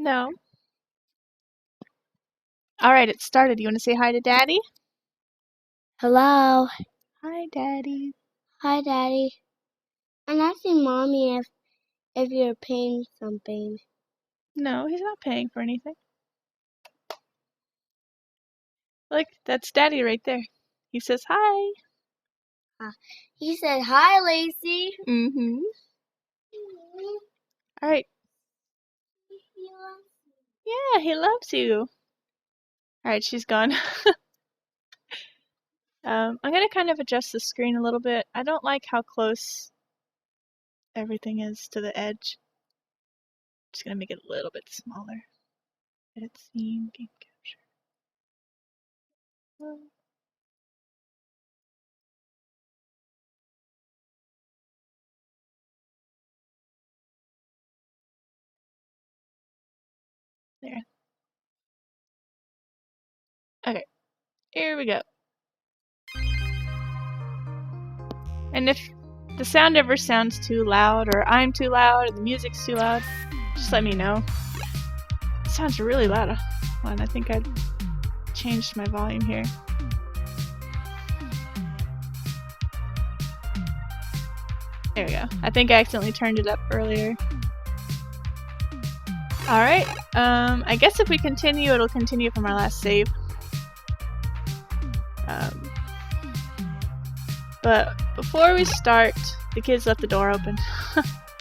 No. Alright, it started. You want to say hi to Daddy? Hello. Hi, Daddy. Hi, Daddy. I'm asking Mommy if you're paying something. No, he's not paying for anything. Look, that's Daddy right there. He says hi. He said, "Hi, Lacey." Mm-hmm. Alright. Yeah, he loves you. Alright, she's gone. I'm gonna kind of adjust the screen a little bit. I don't like how close everything is to the edge. Just gonna make it a little bit smaller. Edit scene, game capture. There. Okay, here we go. And if the sound ever sounds too loud, or I'm too loud, or the music's too loud, just let me know. It sounds really loud. Hold on, I think I changed my volume here. There we go. I think I accidentally turned it up earlier. Alright, I guess if we continue, it'll continue from our last save. But before we start, the kids left the door open.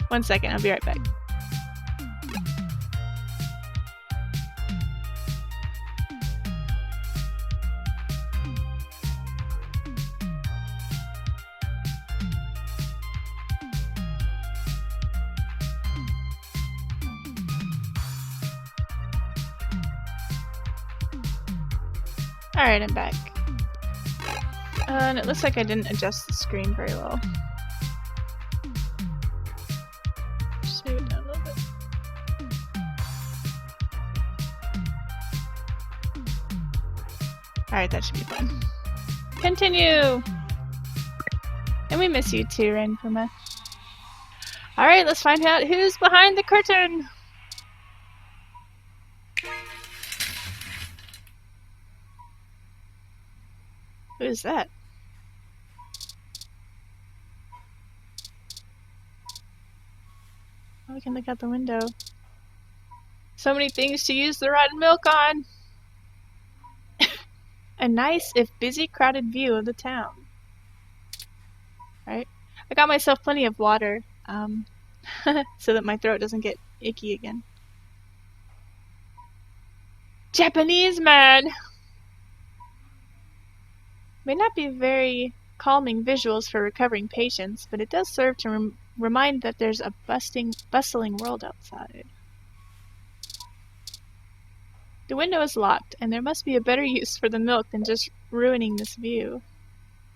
1 second, I'll be right back. Alright, I'm back. And it looks like I didn't adjust the screen very well. Just move it down a little bit. Alright, that should be fine. Continue! And we miss you too, Renpuma. Alright, let's find out who's behind the curtain! Who is that? Oh, we can look out the window. So many things to use the rotten milk on! A nice, if busy, crowded view of the town. Right? I got myself plenty of water, so that my throat doesn't get icky again. Japanese man! May not be very calming visuals for recovering patients, but it does serve to remind that there's a bustling world outside. The window is locked, and there must be a better use for the milk than just ruining this view.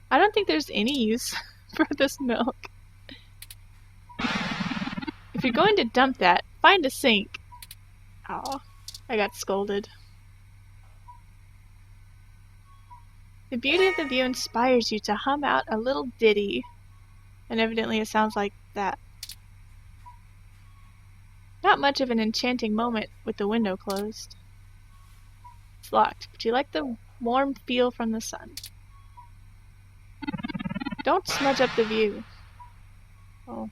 I don't think there's any use for this milk. If you're going to dump that, find a sink. Aw, I got scolded. The beauty of the view inspires you to hum out a little ditty. And evidently it sounds like that. Not much of an enchanting moment with the window closed. It's locked, but you like the warm feel from the sun. Don't smudge up the view. Oh,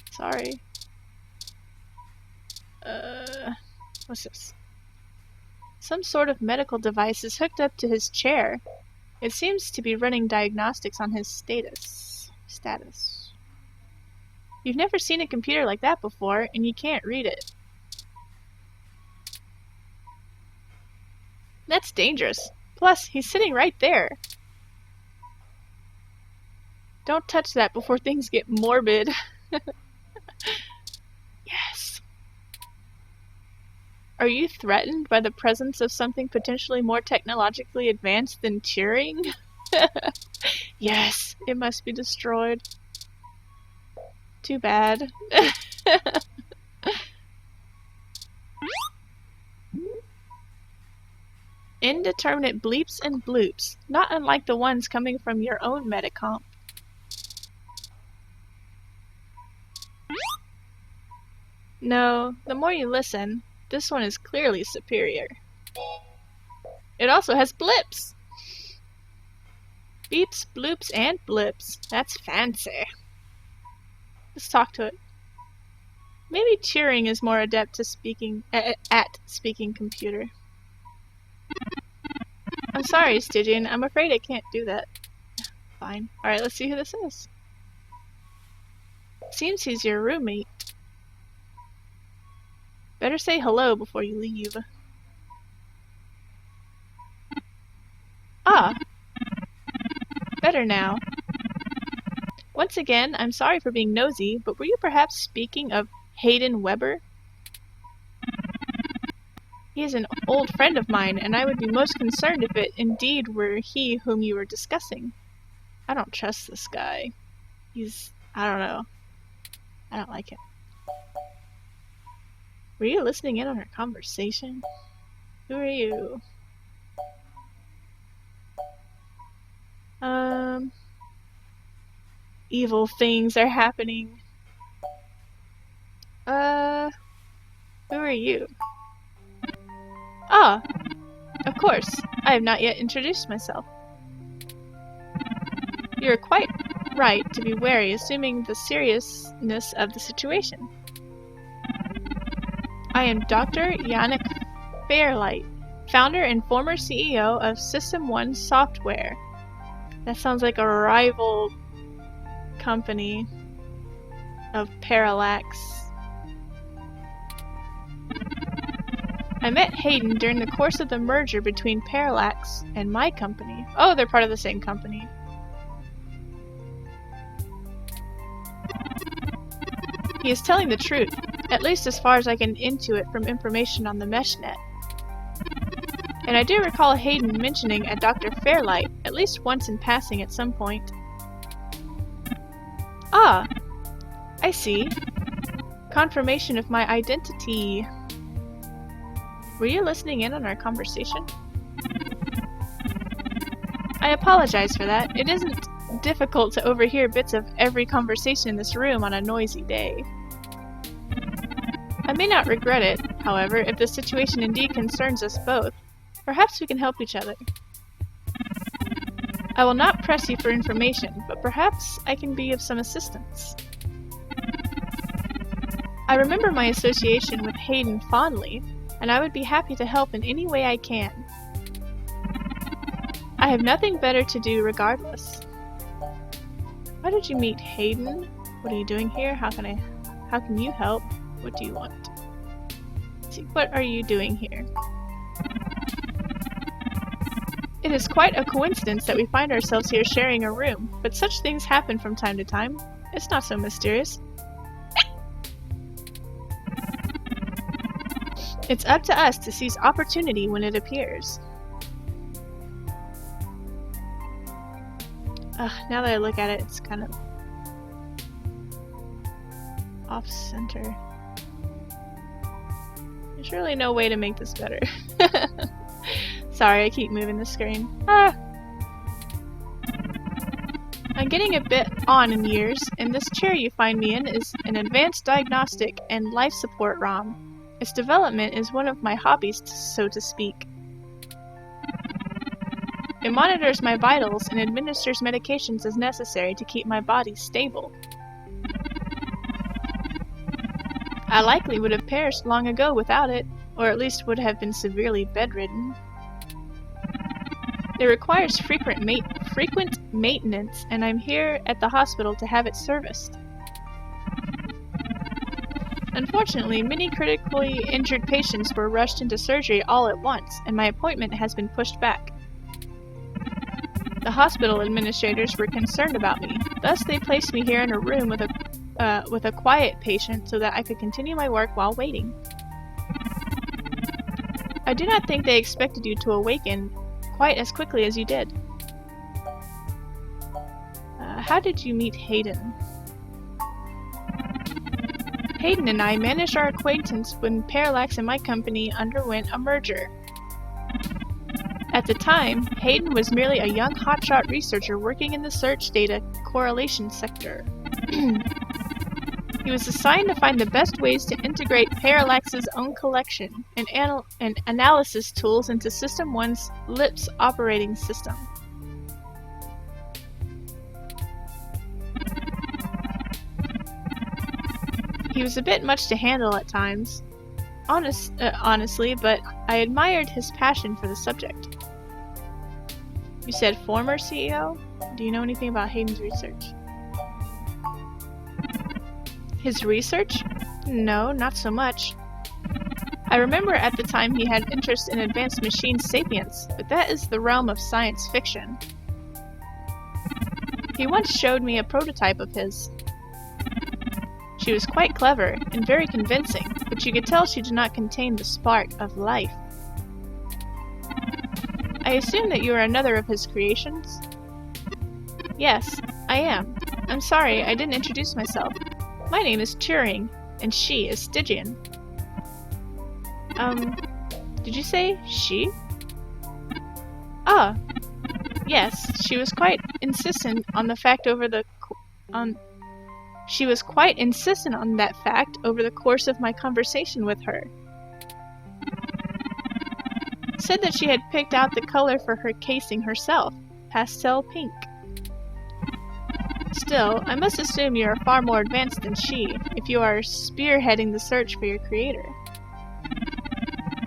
sorry. What's this? Some sort of medical device is hooked up to his chair. It seems to be running diagnostics on his status. You've never seen a computer like that before, and you can't read it. That's dangerous. Plus, he's sitting right there. Don't touch that before things get morbid. Yes. Are you threatened by the presence of something potentially more technologically advanced than Turing? Yes, it must be destroyed. Too bad. Indeterminate bleeps and bloops, not unlike the ones coming from your own Metacomp. No, the more you listen, this one is clearly superior. It also has blips! Beeps, bloops, and blips. That's fancy. Let's talk to it. Maybe Turing is more adept to speaking at speaking computer. I'm sorry, Stygian. I'm afraid I can't do that. Fine. Alright, let's see who this is. Seems he's your roommate. Better say hello before you leave. Ah! Better now. Once again, I'm sorry for being nosy, but were you perhaps speaking of Hayden Weber? He is an old friend of mine, and I would be most concerned if it indeed were he whom you were discussing. I don't trust this guy. I don't know. I don't like him. Were you listening in on our conversation? Who are you? Evil things are happening. Who are you? Ah, of course. I have not yet introduced myself. You are quite right to be wary, assuming the seriousness of the situation. I am Dr. Yannick Fairlight, founder and former CEO of System 1 Software. That sounds like a rival company of Parallax. I met Hayden during the course of the merger between Parallax and my company. Oh, they're part of the same company. He is telling the truth, at least as far as I can intuit from information on the MeshNet. And I do recall Hayden mentioning a Dr. Fairlight, at least once in passing at some point. Ah, I see. Confirmation of my identity. Were you listening in on our conversation? I apologize for that. It isn't difficult to overhear bits of every conversation in this room on a noisy day. I may not regret it, however, if the situation indeed concerns us both. Perhaps we can help each other. I will not press you for information, but perhaps I can be of some assistance. I remember my association with Hayden fondly, and I would be happy to help in any way I can. I have nothing better to do regardless. How did you meet Hayden? What are you doing here? How can you help? What do you want? See, what are you doing here? It is quite a coincidence that we find ourselves here sharing a room, but such things happen from time to time. It's not so mysterious. It's up to us to seize opportunity when it appears. Now that I look at it, it's kind of off-center. There's really no way to make this better. Sorry, I keep moving the screen. I'm getting a bit on in years, and this chair you find me in is an advanced diagnostic and life support ROM. Its development is one of my hobbies, so to speak. It monitors my vitals and administers medications as necessary to keep my body stable. I likely would have perished long ago without it, or at least would have been severely bedridden. It requires frequent maintenance, and I'm here at the hospital to have it serviced. Unfortunately, many critically injured patients were rushed into surgery all at once, and my appointment has been pushed back. The hospital administrators were concerned about me, thus they placed me here in a room with a quiet patient so that I could continue my work while waiting. I do not think they expected you to awaken quite as quickly as you did. How did you meet Hayden? Hayden and I managed our acquaintance when Parallax and my company underwent a merger. At the time, Hayden was merely a young hotshot researcher working in the search data correlation sector. He was assigned to find the best ways to integrate Parallax's own collection and analysis tools into System 1's LIPS operating system. He was a bit much to handle at times, honestly, but I admired his passion for the subject. You said former CEO? Do you know anything about Hayden's research? His research? No, not so much. I remember at the time he had interest in advanced machine sapience, but that is the realm of science fiction. He once showed me a prototype of his. She was quite clever and very convincing, but you could tell she did not contain the spark of life. I assume that you are another of his creations? Yes, I am. I'm sorry, I didn't introduce myself. My name is Turing, and she is Stygian. Did you say she? Ah, yes, she was quite insistent on the fact over the She was quite insistent on that fact over the course of my conversation with her. Said that she had picked out the color for her casing herself, pastel pink. Still, I must assume you are far more advanced than she, if you are spearheading the search for your creator.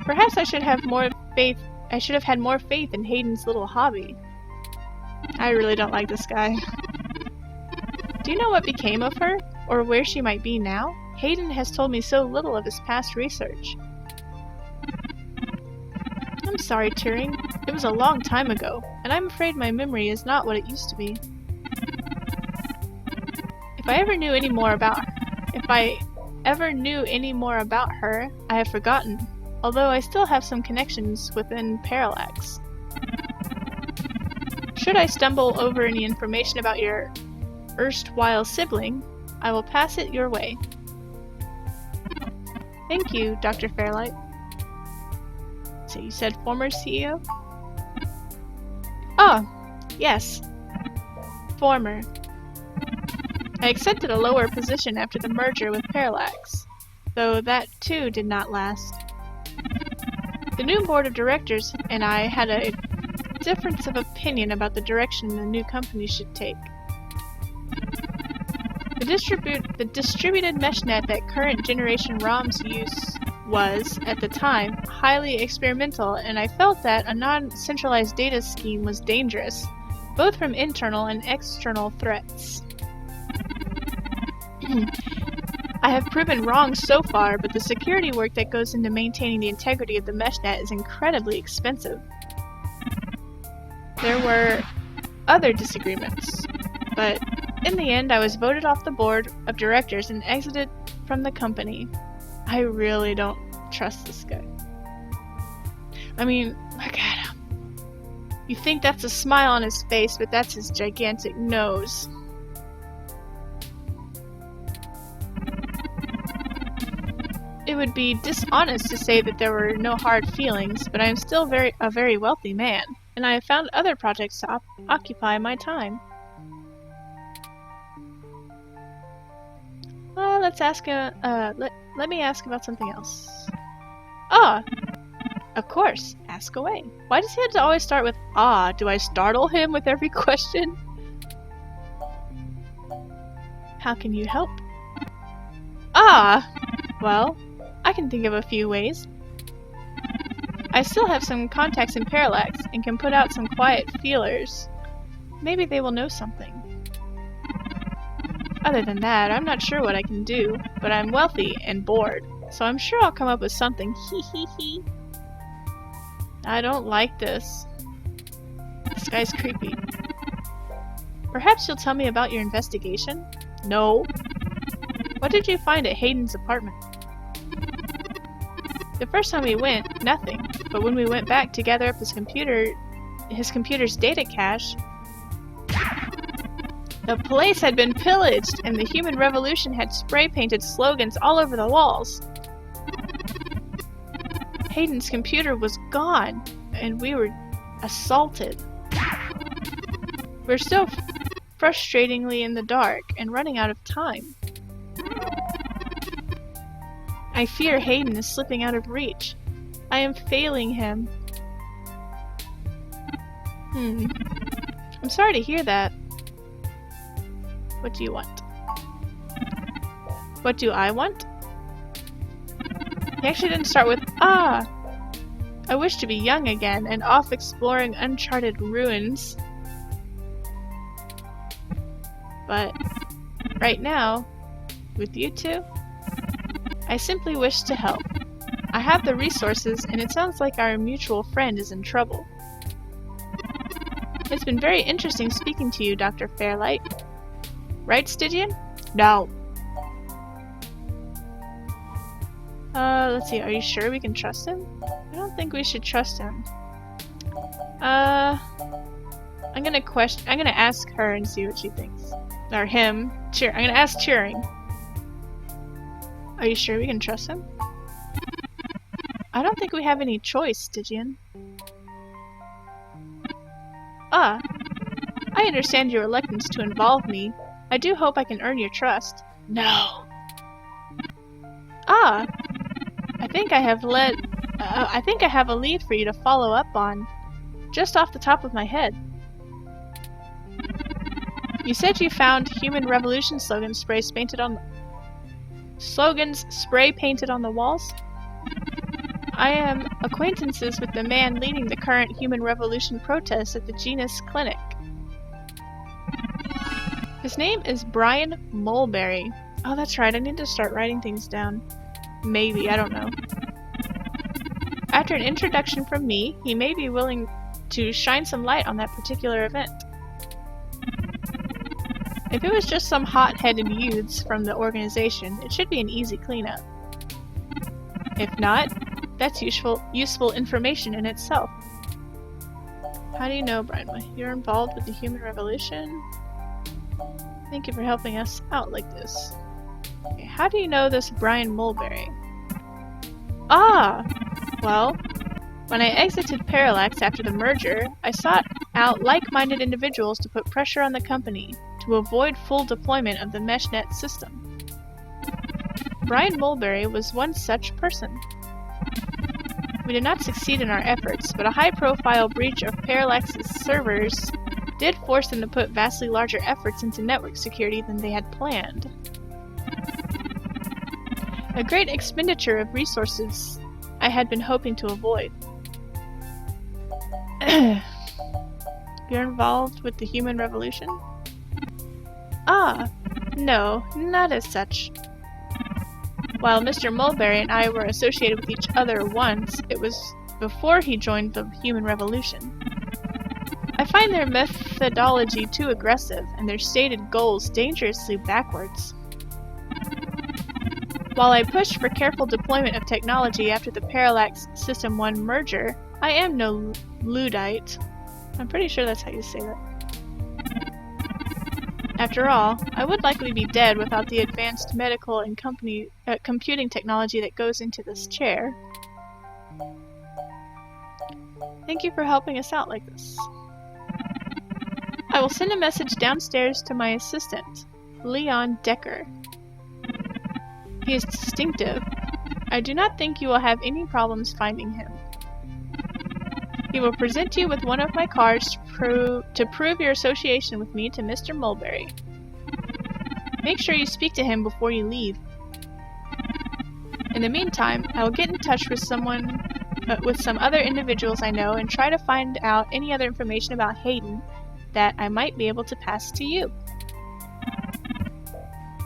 Perhaps I should have had more faith in Hayden's little hobby. I really don't like this guy. Do you know what became of her, or where she might be now? Hayden has told me so little of his past research. I'm sorry, Turing. It was a long time ago, and I'm afraid my memory is not what it used to be. If I ever knew any more about her, I have forgotten, although I still have some connections within Parallax. Should I stumble over any information about your erstwhile sibling, I will pass it your way. Thank you, Dr. Fairlight. So you said former CEO? Oh, yes. Former. I accepted a lower position after the merger with Parallax, though that too did not last. The new board of directors and I had a difference of opinion about the direction the new company should take. The distributed meshnet that current generation ROMs use was, at the time, highly experimental, and I felt that a non-centralized data scheme was dangerous, both from internal and external threats. I have proven wrong so far, but the security work that goes into maintaining the integrity of the meshnet is incredibly expensive. There were other disagreements, but in the end I was voted off the board of directors and exited from the company. I really don't trust this guy. I mean, look at him. You think that's a smile on his face, but that's his gigantic nose. It would be dishonest to say that there were no hard feelings, but I am still a very wealthy man, and I have found other projects to occupy my time. Well, let me ask about something else. Ah! Of course, ask away. Why does he have to always start with ah? Do I startle him with every question? How can you help? Ah! Well, I can think of a few ways. I still have some contacts in Parallax and can put out some quiet feelers. Maybe they will know something. Other than that, I'm not sure what I can do, but I'm wealthy and bored, so I'm sure I'll come up with something. Hee hee hee. I don't like this. This guy's creepy. Perhaps you'll tell me about your investigation? No. What did you find at Hayden's apartment? The first time we went, nothing, but when we went back to gather up his computer's data cache, the place had been pillaged and the human revolution had spray-painted slogans all over the walls. Hayden's computer was gone, and we were assaulted. We're still frustratingly in the dark and running out of time. I fear Hayden is slipping out of reach. I am failing him. I'm sorry to hear that. What do you want? What do I want? He actually didn't start with, ah! I wish to be young again and off exploring uncharted ruins. But right now, with you two, I simply wish to help. I have the resources, and it sounds like our mutual friend is in trouble. It's been very interesting speaking to you, Dr. Fairlight. Right, Stygian? No. Let's see, are you sure we can trust him? I don't think we should trust him. I'm gonna ask her and see what she thinks. Or him. I'm gonna ask Turing. Are you sure we can trust him? I don't think we have any choice, Stygian. Ah, I understand your reluctance to involve me. I do hope I can earn your trust. No. Ah, I think I have a lead for you to follow up on, just off the top of my head. You said you found Human Revolution slogans spray painted on the walls? I am acquaintances with the man leading the current Human Revolution protests at the Genus Clinic. His name is Brian Mulberry. Oh, that's right, I need to start writing things down. Maybe, I don't know. After an introduction from me, he may be willing to shine some light on that particular event. If it was just some hot-headed youths from the organization, it should be an easy cleanup. If not, that's useful information in itself. How do you know, Brian? You're involved with the Human Revolution? Thank you for helping us out like this. Okay, how do you know this Brian Mulberry? Ah! Well, when I exited Parallax after the merger, I sought out like-minded individuals to put pressure on the company to avoid full deployment of the MeshNet system. Brian Mulberry was one such person. We did not succeed in our efforts, but a high-profile breach of Parallax's servers did force them to put vastly larger efforts into network security than they had planned. A great expenditure of resources I had been hoping to avoid. You're involved with the Human Revolution? Ah, no, not as such. While Mr. Mulberry and I were associated with each other once, it was before he joined the Human Revolution. I find their methodology too aggressive, and their stated goals dangerously backwards. While I pushed for careful deployment of technology after the Parallax System 1 merger, I am no Luddite. I'm pretty sure that's how you say that. After all, I would likely be dead without the advanced medical and computing technology that goes into this chair. Thank you for helping us out like this. I will send a message downstairs to my assistant, Leon Decker. He is distinctive. I do not think you will have any problems finding him. He will present you with one of my cards to prove your association with me to Mr. Mulberry. Make sure you speak to him before you leave. In the meantime, I will get in touch with some other individuals I know and try to find out any other information about Hayden that I might be able to pass to you.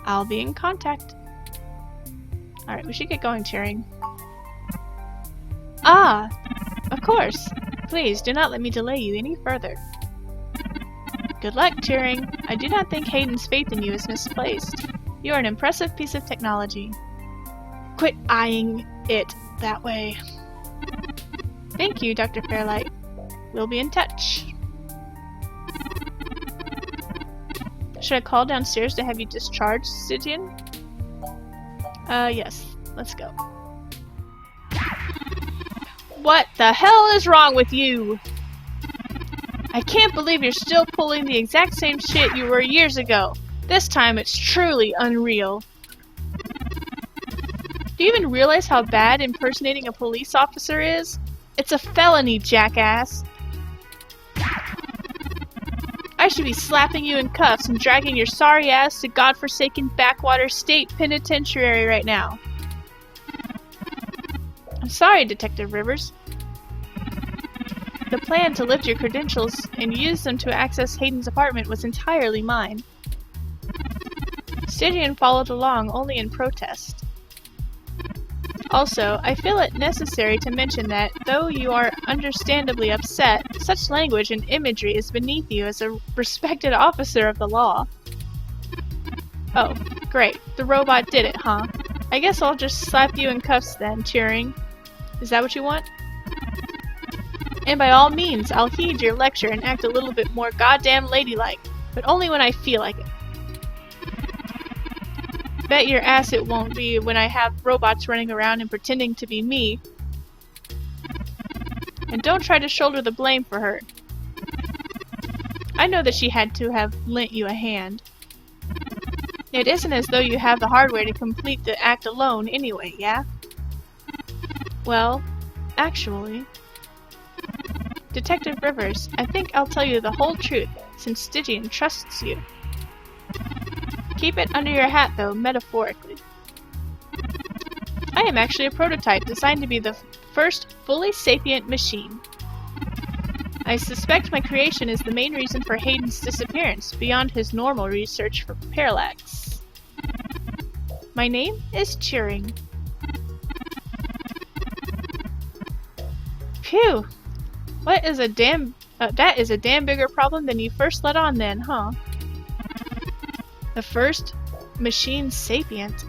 I'll be in contact. Alright, we should get going, Turing. Ah! Of course! Please, do not let me delay you any further. Good luck, Turing. I do not think Hayden's faith in you is misplaced. You are an impressive piece of technology. Quit eyeing it that way. Thank you, Dr. Fairlight. We'll be in touch. Should I call downstairs to have you discharged, Stygian? Yes. Let's go. What the hell is wrong with you? I can't believe you're still pulling the exact same shit you were years ago. This time it's truly unreal. Do you even realize how bad impersonating a police officer is? It's a felony, jackass! I should be slapping you in cuffs and dragging your sorry ass to godforsaken backwater state penitentiary right now. I'm sorry, Detective Rivers. The plan to lift your credentials and use them to access Hayden's apartment was entirely mine. Stygian followed along only in protest. Also, I feel it necessary to mention that, though you are understandably upset, such language and imagery is beneath you as a respected officer of the law. Oh, great. The robot did it, huh? I guess I'll just slap you in cuffs then, Turing. Is that what you want? And by all means, I'll heed your lecture and act a little bit more goddamn ladylike, but only when I feel like it. Bet your ass it won't be when I have robots running around and pretending to be me. And don't try to shoulder the blame for her. I know that she had to have lent you a hand. It isn't as though you have the hardware to complete the act alone anyway, yeah? Well, actually... Detective Rivers, I think I'll tell you the whole truth, since Stygian trusts you. Keep it under your hat, though, metaphorically. I am actually a prototype designed to be the first fully sapient machine. I suspect my creation is the main reason for Hayden's disappearance, beyond his normal research for parallax. My name is Turing. Phew! What is a damn... that is a damn bigger problem than you first let on then, huh? The first machine sapient.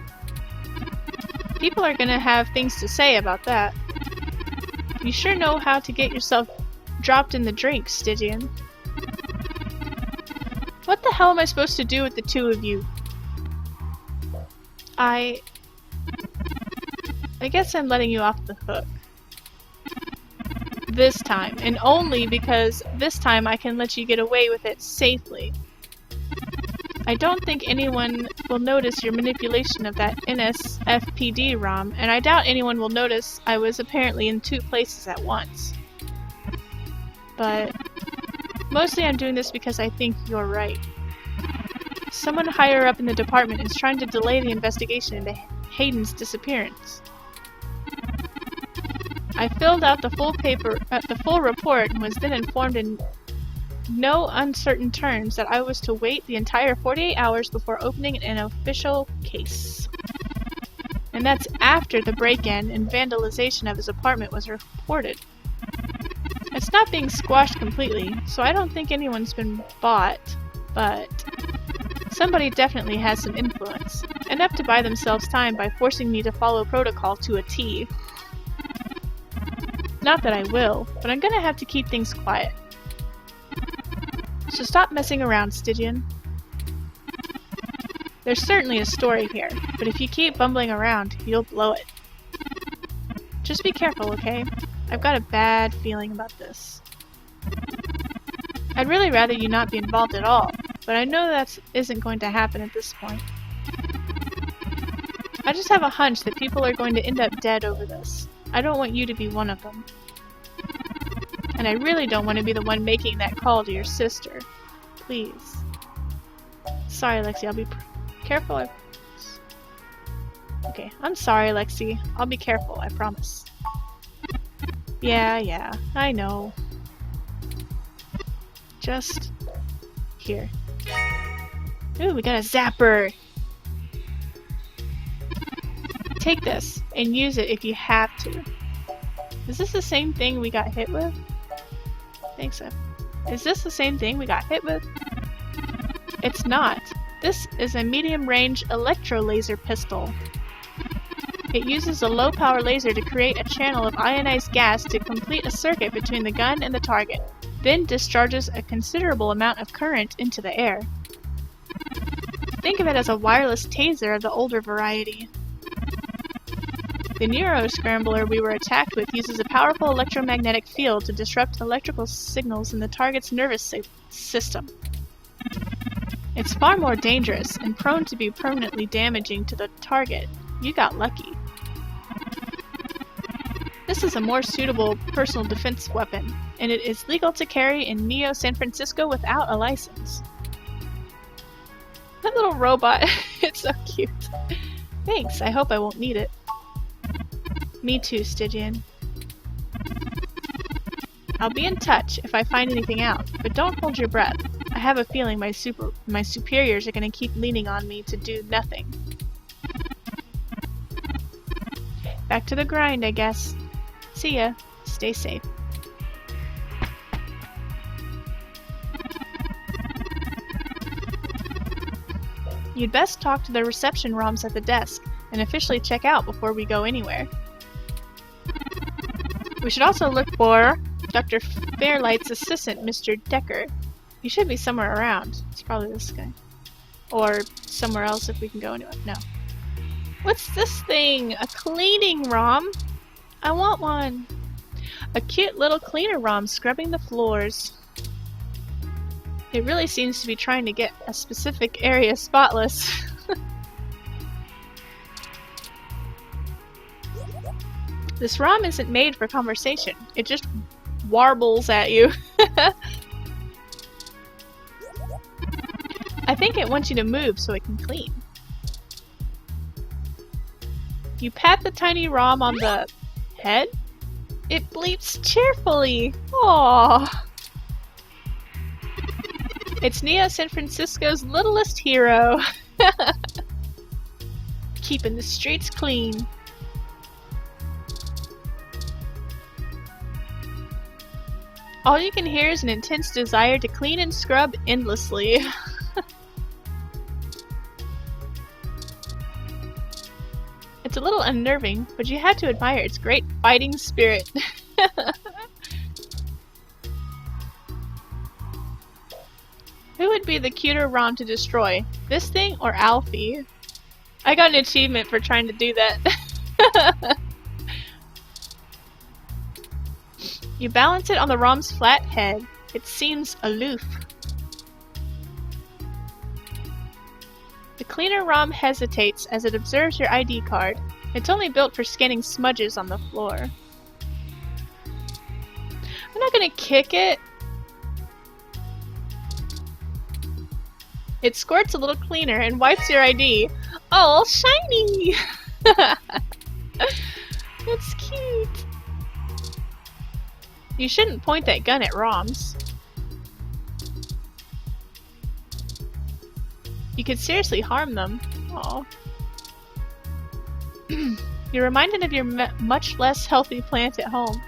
People are gonna have things to say about that. You sure know how to get yourself dropped in the drink, Stygian. What the hell am I supposed to do with the two of you? I guess I'm letting you off the hook. This time, and only because this time I can let you get away with it safely. I don't think anyone will notice your manipulation of that NSFPD ROM, and I doubt anyone will notice I was apparently in two places at once. But mostly I'm doing this because I think you're right. Someone higher up in the department is trying to delay the investigation into Hayden's disappearance. I filled out the full report and was then informed in no uncertain terms that I was to wait the entire 48 hours before opening an official case. And that's after the break-in and vandalization of his apartment was reported. It's not being squashed completely, so I don't think anyone's been bought, but somebody definitely has some influence, enough to buy themselves time by forcing me to follow protocol to a T. Not that I will, but I'm gonna have to keep things quiet. So stop messing around, Stygian. There's certainly a story here, but if you keep bumbling around, you'll blow it. Just be careful, okay? I've got a bad feeling about this. I'd really rather you not be involved at all, but I know that isn't going to happen at this point. I just have a hunch that people are going to end up dead over this. I don't want you to be one of them. And I really don't want to be the one making that call to your sister. Please. Sorry, Lexi, I'll be careful. Okay, I'm sorry, Lexi. I'll be careful, I promise. Yeah, I know. Just here. Ooh, we got a zapper! Take this, and use it if you have to. Is this the same thing we got hit with? I think so. Is this the same thing we got hit with? It's not. This is a medium-range electro-laser pistol. It uses a low-power laser to create a channel of ionized gas to complete a circuit between the gun and the target, then discharges a considerable amount of current into the air. Think of it as a wireless taser of the older variety. The neuroscrambler we were attacked with uses a powerful electromagnetic field to disrupt electrical signals in the target's nervous system. It's far more dangerous and prone to be permanently damaging to the target. You got lucky. This is a more suitable personal defense weapon, and it is legal to carry in Neo San Francisco without a license. That little robot, it's so cute. Thanks, I hope I won't need it. Me too, Stygian. I'll be in touch if I find anything out, but don't hold your breath. I have a feeling my superiors are going to keep leaning on me to do nothing. Back to the grind, I guess. See ya. Stay safe. You'd best talk to the reception ROMs at the desk and officially check out before we go anywhere. We should also look for Dr. Fairlight's assistant, Mr. Decker. He should be somewhere around. It's probably this guy. Or somewhere else if we can go anywhere. No. What's this thing? A cleaning ROM? I want one. A cute little cleaner ROM scrubbing the floors. It really seems to be trying to get a specific area spotless. This ROM isn't made for conversation. It just warbles at you. I think it wants you to move so it can clean. You pat the tiny ROM on the head. It bleeps cheerfully. Aww. It's Neo San Francisco's littlest hero. Keeping the streets clean. All you can hear is an intense desire to clean and scrub endlessly. It's a little unnerving, but you have to admire its great fighting spirit. Who would be the cuter ROM to destroy? This thing or Alfie? I got an achievement for trying to do that. You balance it on the ROM's flat head. It seems aloof. The cleaner ROM hesitates as it observes your ID card. It's only built for scanning smudges on the floor. I'm not gonna kick it. It squirts a little cleaner and wipes your ID. Oh, shiny! That's cute. You shouldn't point that gun at ROMs. You could seriously harm them. Aww. You're reminded of your much less healthy plant at home.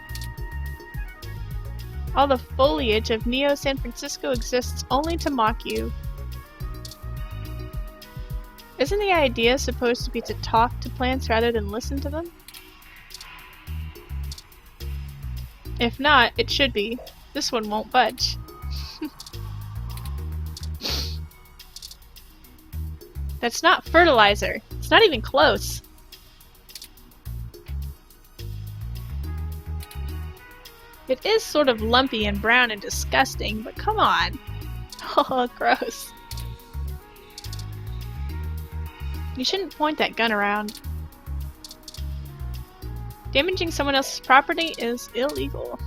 All the foliage of Neo San Francisco exists only to mock you. Isn't the idea supposed to be to talk to plants rather than listen to them? If not, it should be. This one won't budge. That's not fertilizer. It's not even close. It is sort of lumpy and brown and disgusting, but come on. Oh, gross. You shouldn't point that gun around. Damaging someone else's property is illegal.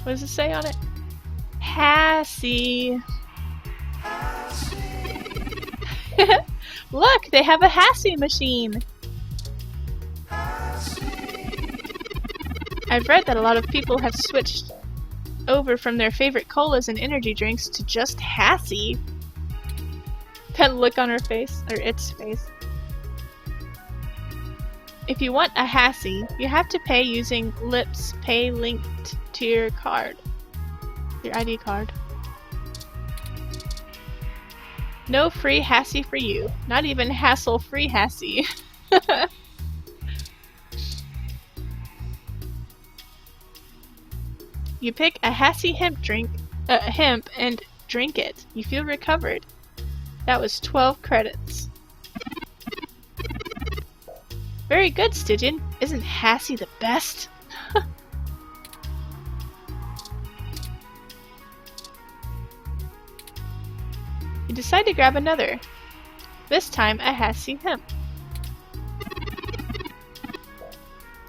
What does it say on it? Hassie. Look, they have a Hassie machine. I've read that a lot of people have switched over from their favorite colas and energy drinks to just Hassie. That look on her face, or its face. If you want a Hassie, you have to pay using Lips Pay linked to your card. Your ID card. No free Hassie for you. Not even hassle-free Hassie. You pick a Hassie hemp and drink it. You feel recovered. That was 12 credits. Very good, Stygian. Isn't Hassie the best? You decide to grab another. This time a Hassie hemp.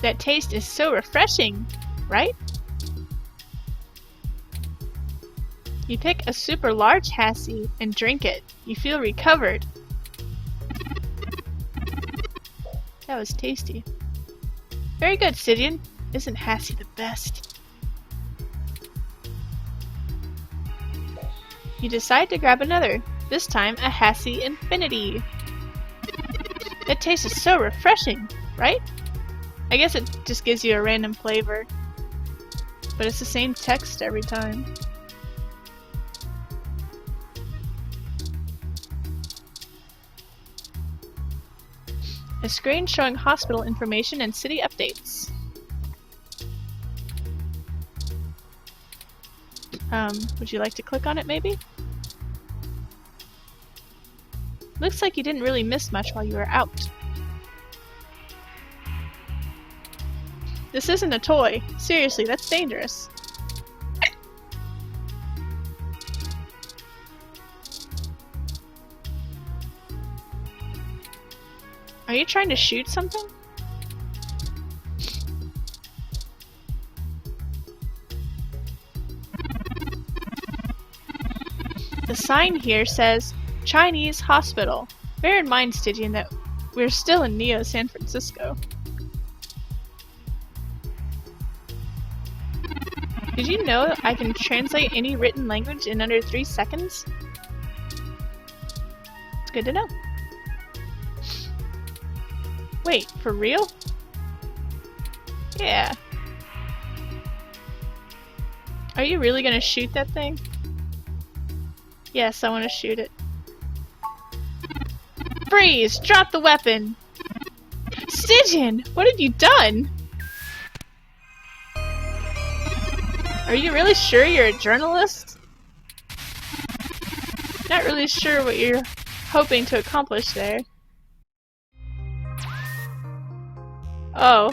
That taste is so refreshing, right? You pick a super large Hassie and drink it. You feel recovered. That was tasty. Very good, Stygian. Isn't Hassie the best? You decide to grab another, this time a Hassie Infinity. That taste is so refreshing, right? I guess it just gives you a random flavor, but it's the same text every time. A screen showing hospital information and city updates. Would you like to click on it maybe? Looks like you didn't really miss much while you were out. This isn't a toy. Seriously, that's dangerous. Are you trying to shoot something? The sign here says Chinese Hospital. Bear in mind, Stygian, that we're still in Neo San Francisco. Did you know I can translate any written language in under 3 seconds? It's good to know. Wait, for real? Yeah. Are you really gonna shoot that thing? Yes, I want to shoot it. Freeze! Drop the weapon! Stygian! What have you done? Are you really sure you're a journalist? Not really sure what you're hoping to accomplish there. Oh.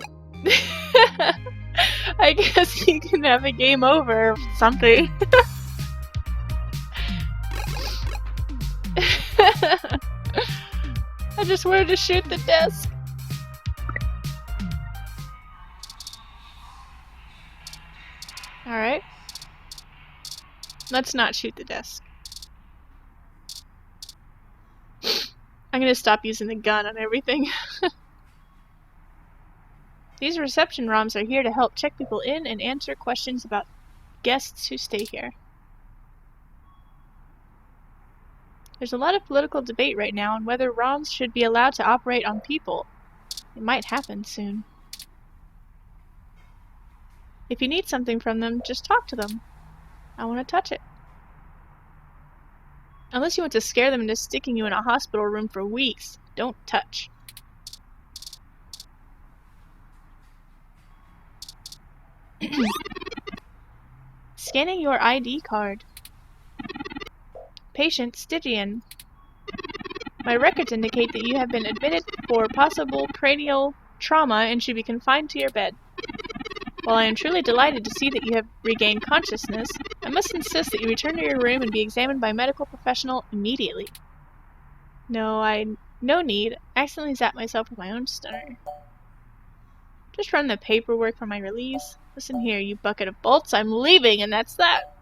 I guess you can have a game over or something. I just wanted to shoot the desk. Alright. Let's not shoot the desk. I'm gonna stop using the gun on everything. These reception ROMs are here to help check people in and answer questions about guests who stay here. There's a lot of political debate right now on whether ROMs should be allowed to operate on people. It might happen soon. If you need something from them, just talk to them. I want to touch it. Unless you want to scare them into sticking you in a hospital room for weeks, don't touch. Scanning your ID card. Patient Stygian. My records indicate that you have been admitted for possible cranial trauma and should be confined to your bed. While I am truly delighted to see that you have regained consciousness, I must insist that you return to your room and be examined by a medical professional immediately. No need. I accidentally zapped myself with my own stunner. Just run the paperwork for my release. Listen here, you bucket of bolts. I'm leaving, and that's that.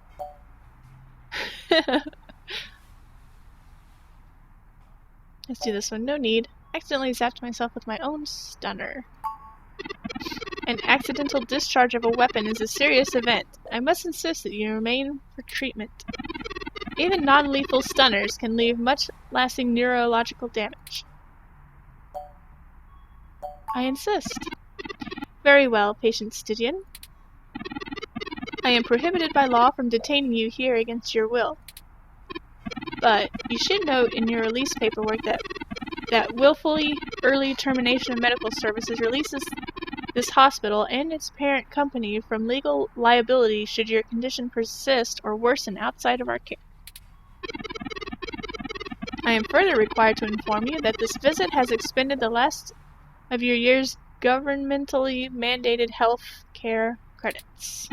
Let's do this one. No need. Accidentally zapped myself with my own stunner. An accidental discharge of a weapon is a serious event. I must insist that you remain for treatment. Even non-lethal stunners can leave much-lasting neurological damage. I insist. Very well, patient Stygian. I am prohibited by law from detaining you here against your will. But you should note in your release paperwork that willfully early termination of medical services releases this hospital and its parent company from legal liability should your condition persist or worsen outside of our care. I am further required to inform you that this visit has expended the last of your year's governmentally mandated health care credits.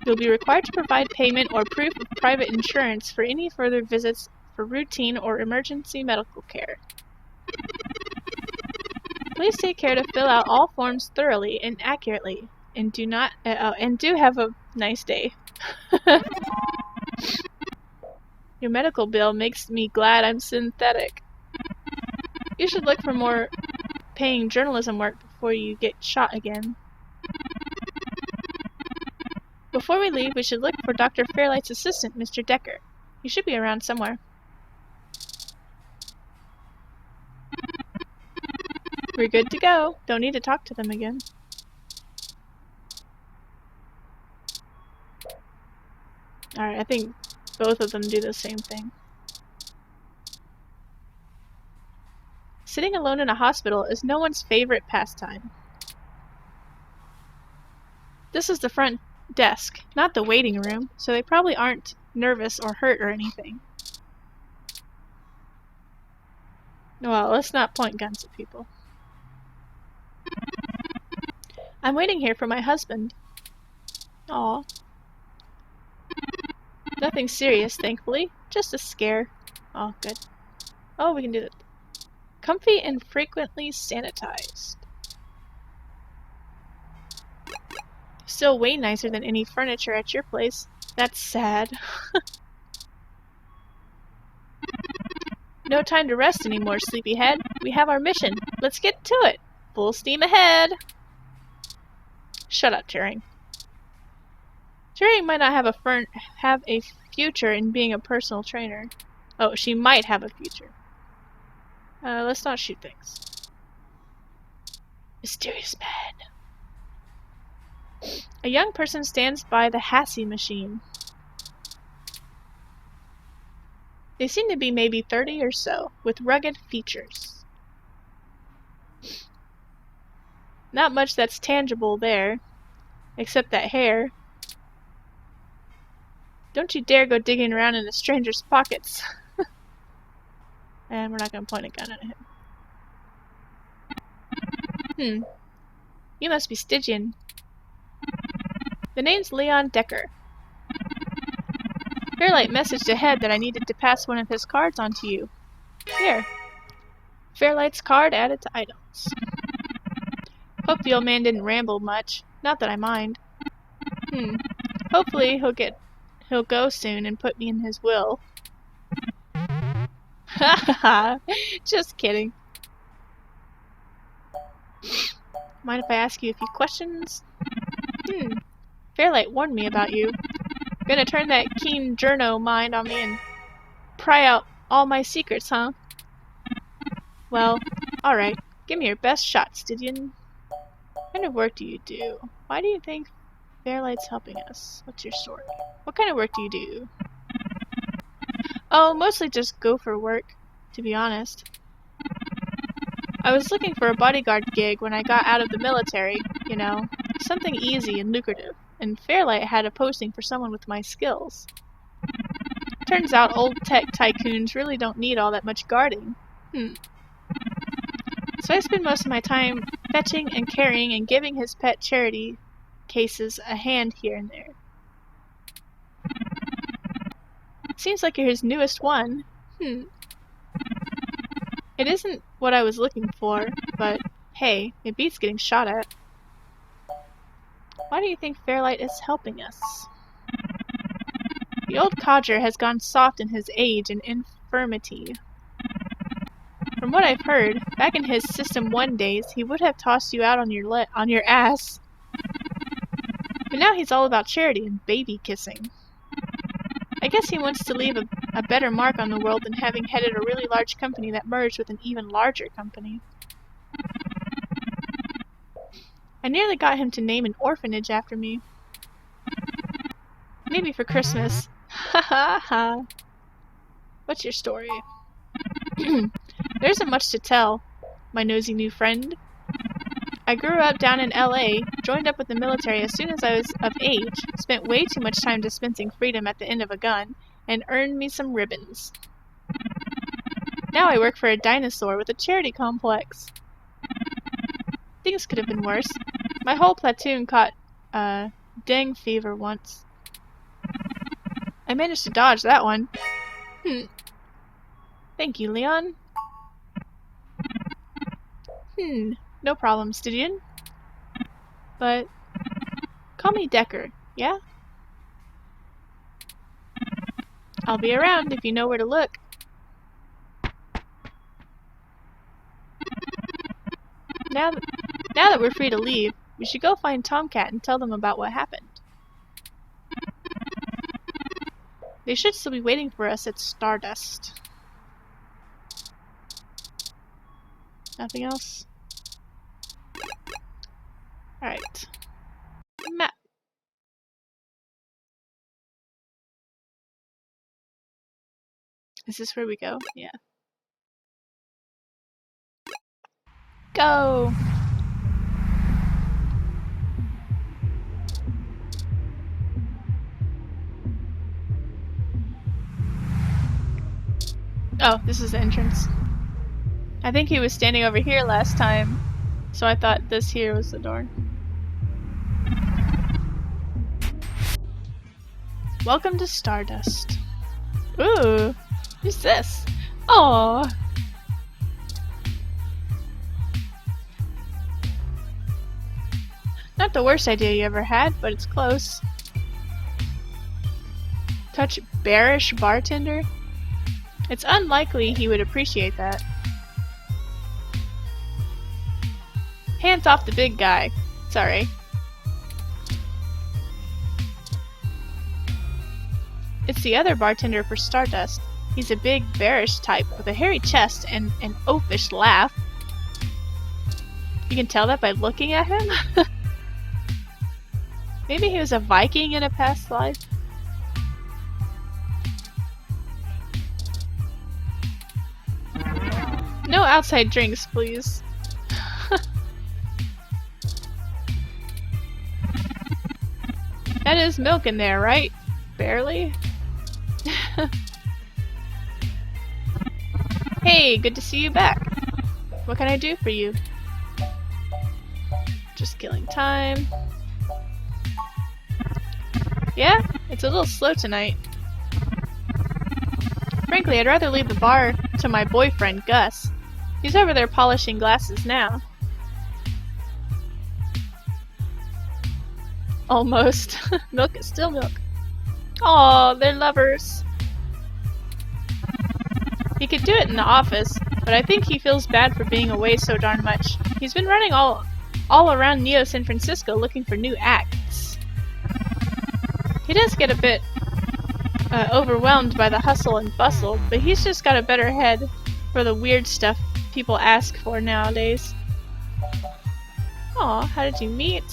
You'll be required to provide payment or proof of private insurance for any further visits for routine or emergency medical care. Please take care to fill out all forms thoroughly and accurately, and do have a nice day. Your medical bill makes me glad I'm synthetic. You should look for more paying journalism work before you get shot again. Before we leave, we should look for Dr. Fairlight's assistant, Mr. Decker. He should be around somewhere. We're good to go. Don't need to talk to them again. Alright, I think both of them do the same thing. Sitting alone in a hospital is no one's favorite pastime. This is the front desk, not the waiting room, so they probably aren't nervous or hurt or anything. Well, let's not point guns at people. I'm waiting here for my husband. Aw. Nothing serious, thankfully. Just a scare. Oh, good. Oh, we can do that. Comfy and frequently sanitized. Still way nicer than any furniture at your place. That's sad. No time to rest anymore, sleepyhead. We have our mission. Let's get to it. Full steam ahead. Shut up, Turing. Turing might not have a future in being a personal trainer. Oh, she might have a future. Let's not shoot things. Mysterious man. A young person stands by the Hassie machine. They seem to be maybe 30 or so, with rugged features. Not much that's tangible there, except that hair. Don't you dare go digging around in a stranger's pockets. And we're not going to point a gun at him. You must be Stygian. The name's Leon Decker. Fairlight messaged ahead that I needed to pass one of his cards on to you. Here. Fairlight's card added to items. Hope the old man didn't ramble much. Not that I mind. Hopefully he'll go soon and put me in his will. Ha ha ha. Just kidding. Mind if I ask you a few questions? Fairlight warned me about you. Gonna turn that keen journo mind on me and pry out all my secrets, huh? Well, alright. Give me your best shot, Stygian. What kind of work do you do? Why do you think Fairlight's helping us? What's your story? What kind of work do you do? Oh, mostly just gopher work, to be honest. I was looking for a bodyguard gig when I got out of the military, you know, something easy and lucrative, and Fairlight had a posting for someone with my skills. Turns out old tech tycoons really don't need all that much guarding. So I spend most of my time fetching and carrying and giving his pet charity cases a hand here and there. Seems like you're his newest one. It isn't what I was looking for, but hey, it beats getting shot at. Why do you think Fairlight is helping us? The old codger has gone soft in his age and infirmity. From what I've heard, back in his System 1 days, he would have tossed you out on your ass. But now he's all about charity and baby kissing. I guess he wants to leave a better mark on the world than having headed a really large company that merged with an even larger company. I nearly got him to name an orphanage after me. Maybe for Christmas. Ha ha ha. What's your story? There isn't much to tell, my nosy new friend. I grew up down in LA, joined up with the military as soon as I was of age, spent way too much time dispensing freedom at the end of a gun, and earned me some ribbons. Now I work for a dinosaur with a charity complex. Things could have been worse. My whole platoon caught, dengue fever once. I managed to dodge that one. Thank you, Leon. No problem, Stygian. But call me Decker, yeah? I'll be around if you know where to look. Now that we're free to leave, we should go find Tomcat and tell them about what happened. They should still be waiting for us at Stardust. Nothing else? Alright. Map. Is this where we go? Yeah. Go! Oh, this is the entrance. I think he was standing over here last time, so I thought this here was the door. Welcome to Stardust. Ooh, who's this? Aww. Not the worst idea you ever had, but it's close. Touch bearish bartender? It's unlikely he would appreciate that. Hands off the big guy. Sorry. It's the other bartender for Stardust. He's a big, bearish type with a hairy chest and an oafish laugh. You can tell that by looking at him? Maybe he was a Viking in a past life? No outside drinks, please. That is milk in there, right? Barely? Hey, good to see you back. What can I do for you? Just killing time. Yeah? It's a little slow tonight. Frankly, I'd rather leave the bar to my boyfriend, Gus. He's over there polishing glasses now. Almost. Milk is still milk. Aw, they're lovers. He could do it in the office, but I think he feels bad for being away so darn much. He's been running all around Neo San Francisco looking for new acts. He does get a bit overwhelmed by the hustle and bustle, but he's just got a better head for the weird stuff people ask for nowadays. Aw, how did you meet?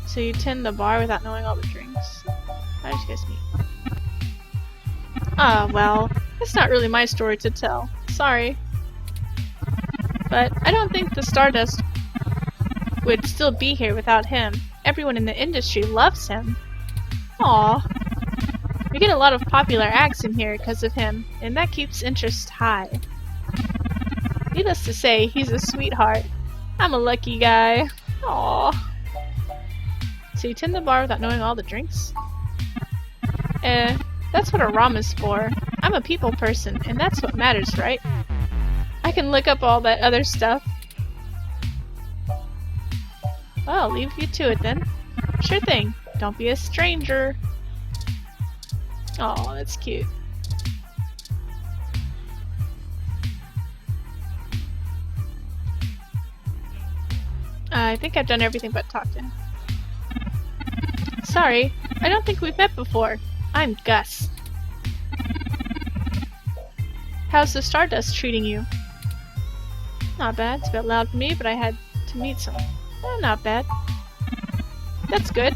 So you tend the bar without knowing all the drinks. How did you guys meet? Ah, well, it's not really my story to tell. Sorry. But I don't think the Stardust would still be here without him. Everyone in the industry loves him. Aw. We get a lot of popular acts in here because of him, and that keeps interest high. Needless to say, he's a sweetheart. I'm a lucky guy. Aw. So you tend the bar without knowing all the drinks? That's what a ROM is for. I'm a people person, and that's what matters, right? I can look up all that other stuff. Well, I'll leave you to it then. Sure thing. Don't be a stranger. Aw, that's cute. I think I've done everything but talk to him. Sorry, I don't think we've met before. I'm Gus. How's the Stardust treating you? Not bad. It's a bit loud for me, but I had to meet someone. Not bad. That's good.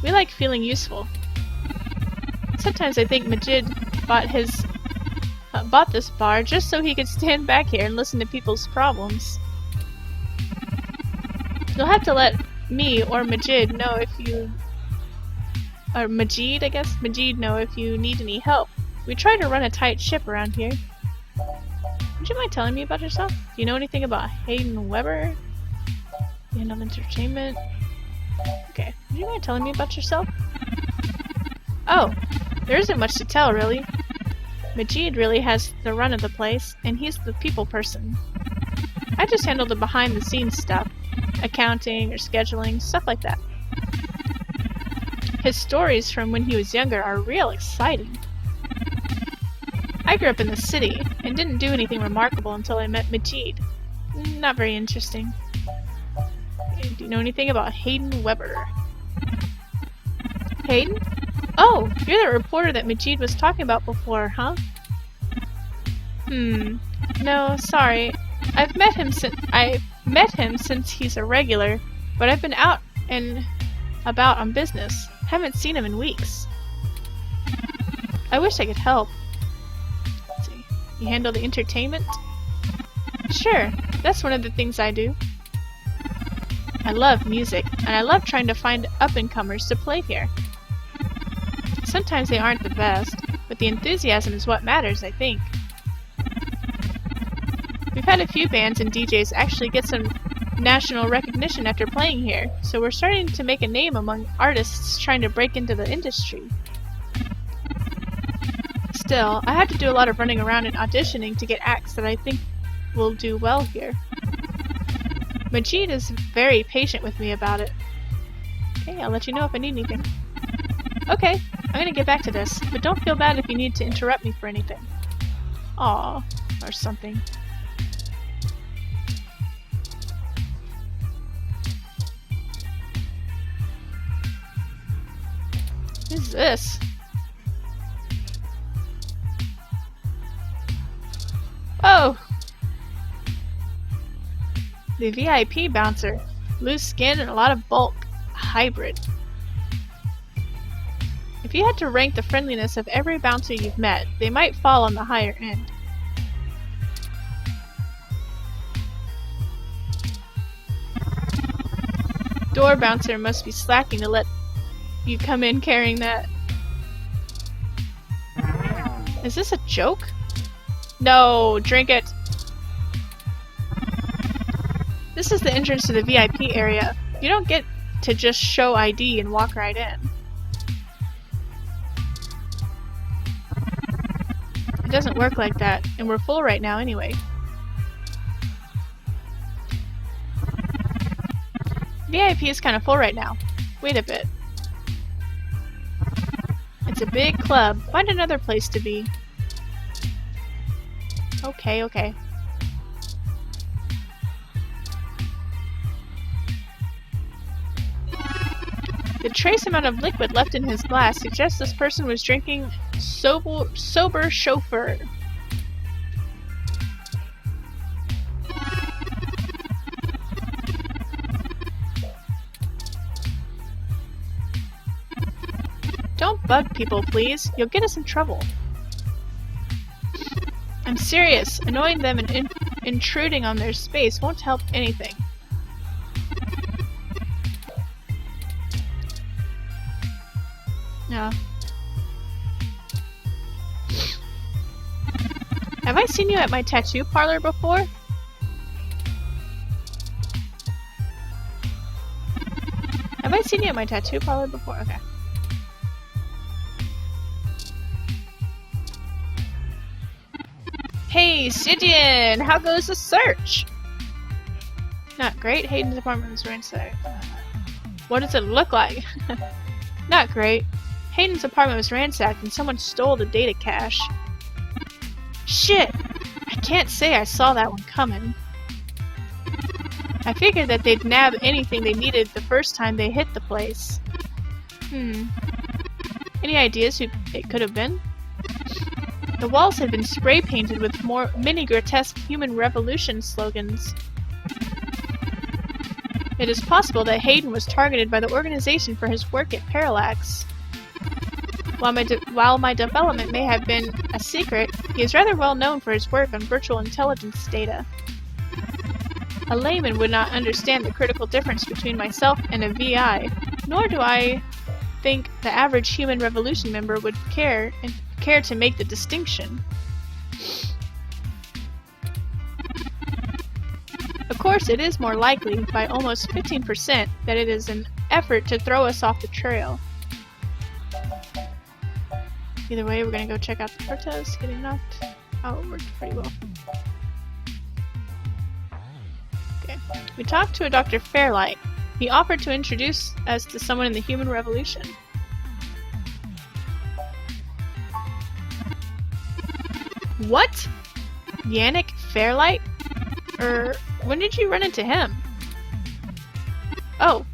We like feeling useful. Sometimes I think Majid bought this bar just so he could stand back here and listen to people's problems. You'll have to let me or Majid know if you... Or Majid, I guess? Majid know if you need any help. We try to run a tight ship around here. Would you mind telling me about yourself? Do you know anything about Hayden Weber? End of Entertainment? Okay. Would you mind telling me about yourself? Oh, there isn't much to tell, really. Majid really has the run of the place, and he's the people person. I just handle the behind-the-scenes stuff. Accounting or scheduling, stuff like that. His stories from when he was younger are real exciting. I grew up in the city and didn't do anything remarkable until I met Majid. Not very interesting. Do you know anything about Hayden Weber? Hayden? Oh, you're the reporter that Majid was talking about before, huh? No, sorry. I've met him since he's a regular, but I've been out and about on business. Haven't seen him in weeks. I wish I could help. Let's see. You handle the entertainment? Sure, that's one of the things I do. I love music, and I love trying to find up-and-comers to play here. Sometimes they aren't the best, but the enthusiasm is what matters, I think. We've had a few bands and DJs actually get some national recognition after playing here, so we're starting to make a name among artists trying to break into the industry. Still, I have to do a lot of running around and auditioning to get acts that I think will do well here. Majid is very patient with me about it. Okay, I'll let you know if I need anything. Okay, I'm gonna get back to this, but don't feel bad if you need to interrupt me for anything. Aw, or something. What is this? Oh! The VIP bouncer. Loose skin and a lot of bulk. Hybrid. If you had to rank the friendliness of every bouncer you've met, they might fall on the higher end. Door bouncer must be slacking to let you come in carrying that. Is this a joke? No, drink it. This is the entrance to the VIP area. You don't get to just show ID and walk right in. It doesn't work like that, and we're full right now anyway. VIP is kind of full right now. Wait a bit. It's a big club. Find another place to be. Okay, okay. The trace amount of liquid left in his glass suggests this person was drinking sober chauffeur. Don't bug people, please. You'll get us in trouble. I'm serious. Annoying them and intruding on their space won't help anything. No. Have I seen you at my tattoo parlor before? Have I seen you at my tattoo parlor before? Okay. Hey, Sidian! How goes the search? Not great. Hayden's apartment was ransacked. What does it look like? Not great. Hayden's apartment was ransacked and someone stole the data cache. Shit! I can't say I saw that one coming. I figured that they'd nab anything they needed the first time they hit the place. Any ideas who it could have been? The walls had been spray painted with many grotesque human revolution slogans. It is possible that Hayden was targeted by the organization for his work at Parallax. While my development may have been a secret, he is rather well known for his work on virtual intelligence data. A layman would not understand the critical difference between myself and a VI, nor do I think the average human revolution member would care to make the distinction. Of course, it is more likely, by almost 15%, that it is an effort to throw us off the trail. Either way, we're gonna go check out the Cortez getting knocked out. It worked pretty well. We talked to a Dr. Fairlight. He offered to introduce us to someone in the Human Revolution. What? Yannick Fairlight? When did you run into him? Oh,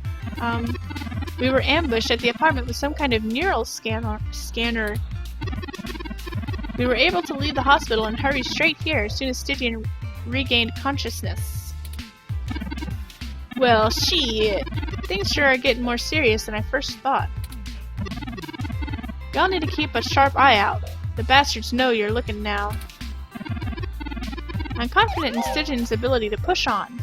we were ambushed at the apartment with some kind of neural scanner. We were able to leave the hospital and hurry straight here as soon as Stygian regained consciousness. Well, shit. Things sure are getting more serious than I first thought. Y'all need to keep a sharp eye out. The bastards know you're looking now. I'm confident in Stygian's ability to push on.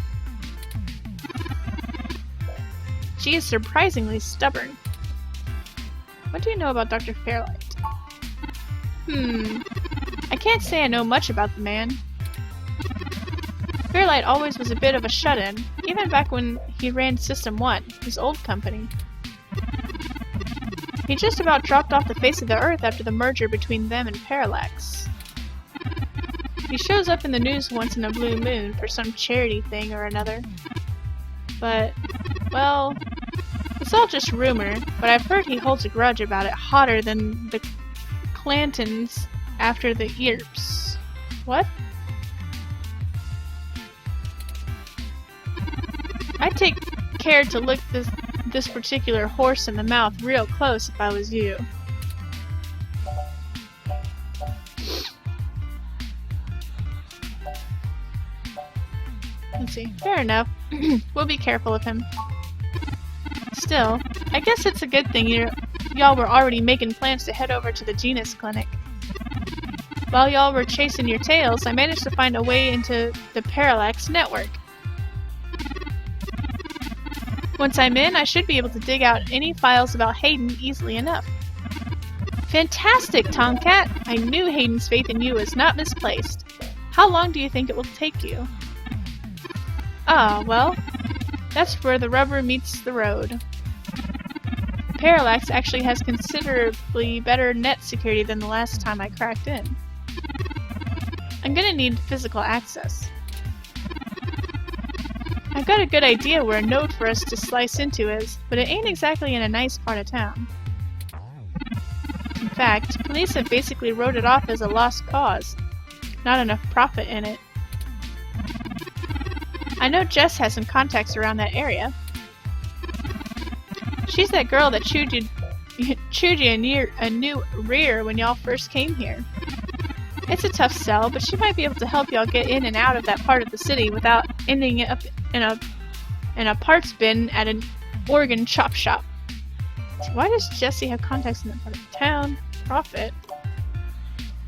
She is surprisingly stubborn. What do you know about Dr. Fairlight? I can't say I know much about the man. Fairlight always was a bit of a shut-in, even back when he ran System 1, his old company. He just about dropped off the face of the earth after the merger between them and Parallax. He shows up in the news once in a blue moon for some charity thing or another. But, well, it's all just rumor, but I've heard he holds a grudge about it hotter than the Clantons after the Earps. What? I'd take care to look this particular horse in the mouth real close if I was you. Let's see. Fair enough. We'll be careful of him. Still, I guess it's a good thing y'all were already making plans to head over to the Genus Clinic. While y'all were chasing your tails, I managed to find a way into the Parallax network. Once I'm in, I should be able to dig out any files about Hayden easily enough. Fantastic, Tomcat! I knew Hayden's faith in you was not misplaced. How long do you think it will take you? Ah, well, that's where the rubber meets the road. Parallax actually has considerably better net security than the last time I cracked in. I'm gonna need physical access. I've got a good idea where a node for us to slice into is, but it ain't exactly in a nice part of town. In fact, police have basically wrote it off as a lost cause. Not enough profit in it. I know Jess has some contacts around that area. She's that girl that chewed you a new rear when y'all first came here. It's a tough sell, but she might be able to help y'all get in and out of that part of the city without ending up in a parts bin at an organ chop shop. So why does Jessie have contacts in that part of town? Profit.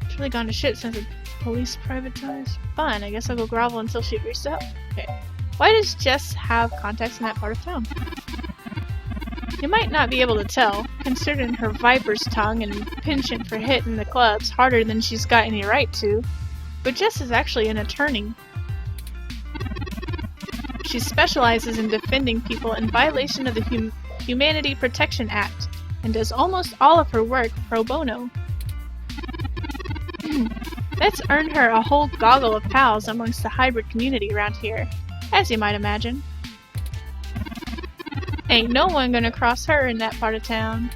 It's really gone to shit since the police privatized. Fine, I guess I'll go grovel until she agrees to help. Okay. Why does Jess have contacts in that part of town? You might not be able to tell, considering her viper's tongue and penchant for hitting the clubs harder than she's got any right to, but Jess is actually an attorney. She specializes in defending people in violation of the Humanity Protection Act, and does almost all of her work pro bono. That's earned her a whole goggle of pals amongst the hybrid community around here, as you might imagine. Ain't no one gonna cross her in that part of town.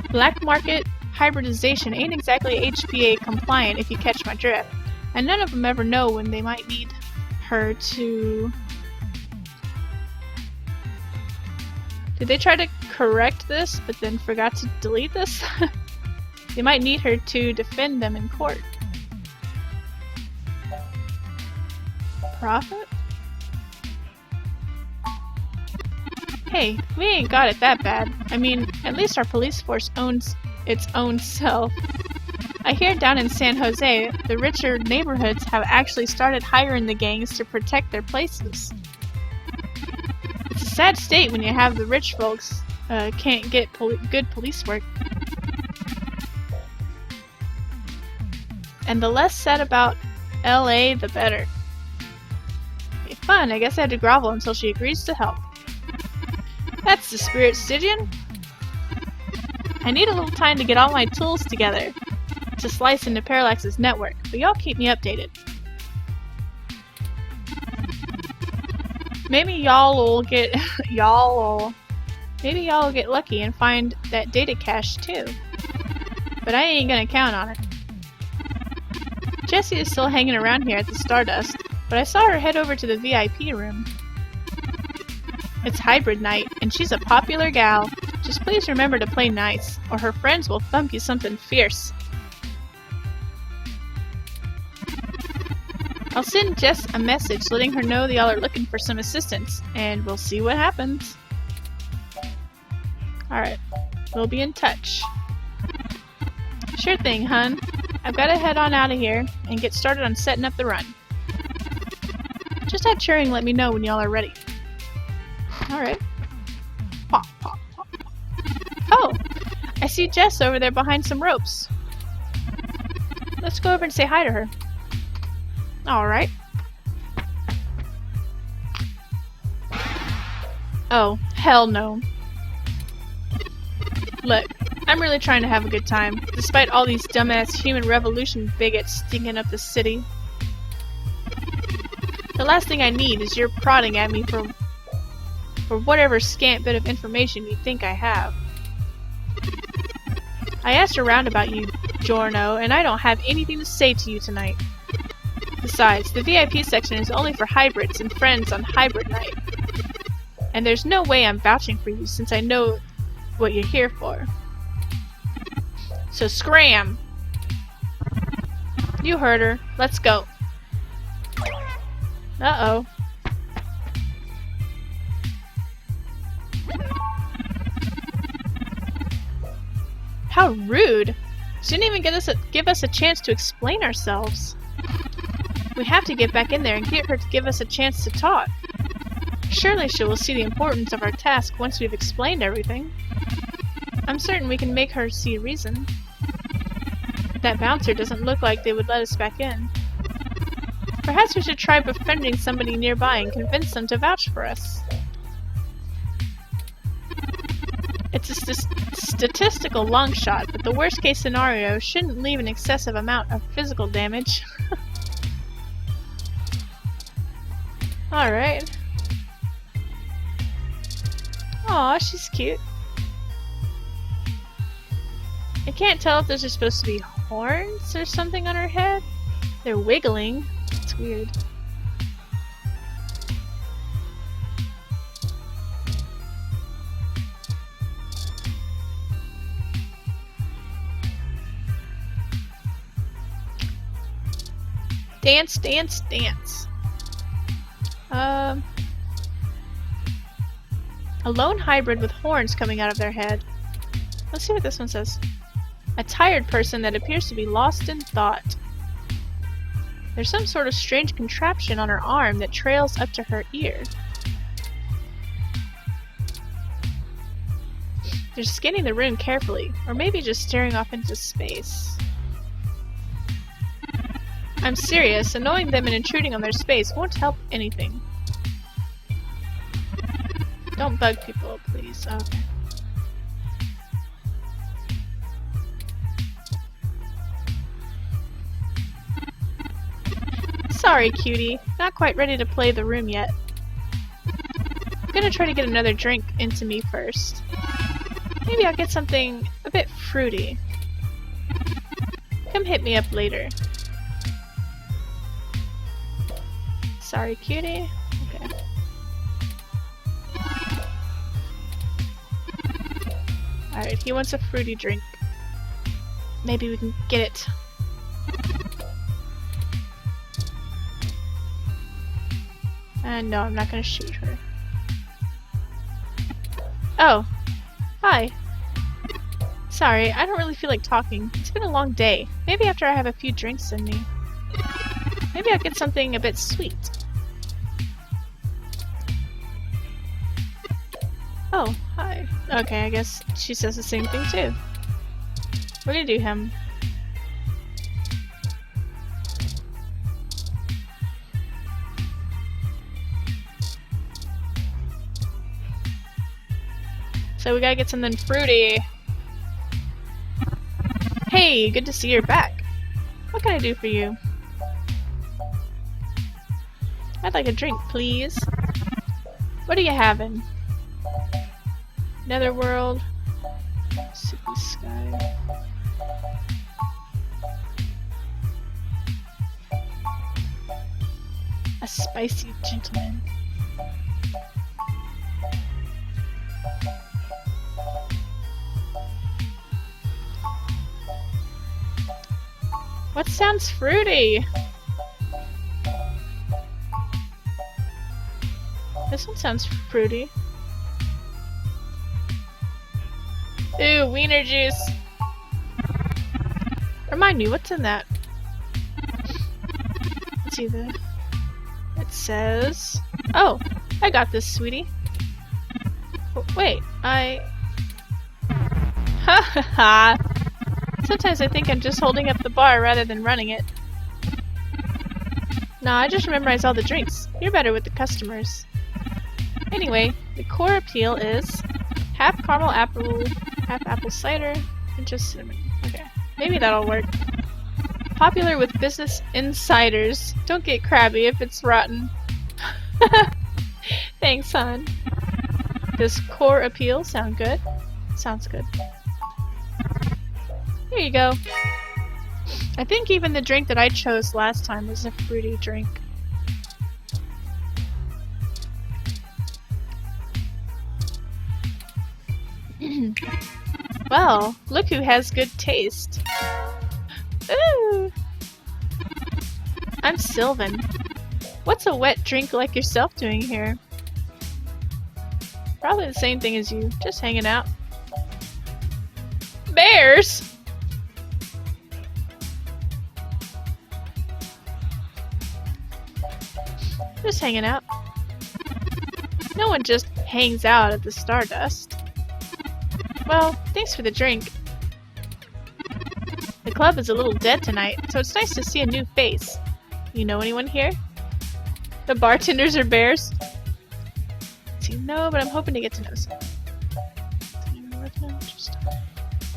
Black market hybridization ain't exactly HPA compliant if you catch my drift, and none of them ever know when they might need her to... Did they try to correct this, but then forgot to delete this? They might need her to defend them in court. Profit? Hey, we ain't got it that bad. I mean, at least our police force owns its own self. I hear down in San Jose, the richer neighborhoods have actually started hiring the gangs to protect their places. It's a sad state when you have the rich folks can't get good police work. And the less said about LA, the better. Okay, fun, I guess I had to grovel until she agrees to help. That's the spirit, Stygian. I need a little time to get all my tools together to slice into Parallax's network, but y'all keep me updated. Maybe y'all will get maybe y'all will get lucky and find that data cache too. But I ain't gonna count on it. Jessie is still hanging around here at the Stardust, but I saw her head over to the VIP room. It's hybrid night, and she's a popular gal. Just please remember to play nice, or her friends will thump you something fierce. I'll send Jess a message letting her know that y'all are looking for some assistance, and we'll see what happens. Alright, we'll be in touch. Sure thing, hun. I've got to head on out of here and get started on setting up the run. Just have Turing let me know when y'all are ready. Alright. Pop, pop, pop. Oh! I see Jess over there behind some ropes. Let's go over and say hi to her. Alright. Oh, hell no. Look, I'm really trying to have a good time, despite all these dumbass human revolution bigots stinking up the city. The last thing I need is your prodding at me for whatever scant bit of information you think I have. I asked around about you, Giorno, and I don't have anything to say to you tonight. Besides, the VIP section is only for hybrids and friends on hybrid night. And there's no way I'm vouching for you since I know what you're here for. So scram! You heard her. Let's go. Uh-oh. How rude! She didn't even give us a chance to explain ourselves. We have to get back in there and get her to give us a chance to talk. Surely she will see the importance of our task once we've explained everything. I'm certain we can make her see reason. That bouncer doesn't look like they would let us back in. Perhaps we should try befriending somebody nearby and convince them to vouch for us. It's a statistical long shot, but the worst case scenario shouldn't leave an excessive amount of physical damage. Alright. Aw, she's cute. I can't tell if those are supposed to be horns or something on her head. They're wiggling. It's weird. Dance, dance, dance. A lone hybrid with horns coming out of their head. Let's see what this one says. A tired person that appears to be lost in thought. There's some sort of strange contraption on her arm that trails up to her ear. They're scanning the room carefully, or maybe just staring off into space. I'm serious, annoying them and intruding on their space won't help anything. Don't bug people, please. Okay. Sorry, cutie. Not quite ready to play the room yet. I'm gonna try to get another drink into me first. Maybe I'll get something a bit fruity. Come hit me up later. Sorry, cutie. Okay. Alright, he wants a fruity drink. Maybe we can get it. And no, I'm not gonna shoot her. Oh. Hi. Sorry, I don't really feel like talking. It's been a long day. Maybe after I have a few drinks in me. Maybe I'll get something a bit sweet. Oh, hi. Okay, I guess she says the same thing too. We're gonna do him. So we gotta get something fruity. Hey, good to see you're back. What can I do for you? I'd like a drink, please. What are you having? Netherworld. City Sky. A spicy gentleman. What sounds fruity? This one sounds fruity. Ooh, wiener juice. Remind me, what's in that? Let's see the... It says... Oh, I got this, sweetie. Wait, Ha ha ha! Sometimes I think I'm just holding up the bar rather than running it. Nah, I just memorized all the drinks. You're better with the customers. Anyway, the core appeal is half caramel apple, half apple cider, and just cinnamon. Okay, maybe that'll work. Popular with business insiders. Don't get crabby if it's rotten. Thanks, hon. Does core appeal sound good? Sounds good. Here you go. I think even the drink that I chose last time was a fruity drink. Well, look who has good taste. Ooh! I'm Sylvan. What's a wet drink like yourself doing here? Probably the same thing as you, just hanging out. Bears? Just hanging out. No one just hangs out at the Stardust. Well, thanks for the drink. The club is a little dead tonight, so it's nice to see a new face. You know anyone here? The bartenders are bears? See, no, but I'm hoping to get to know some.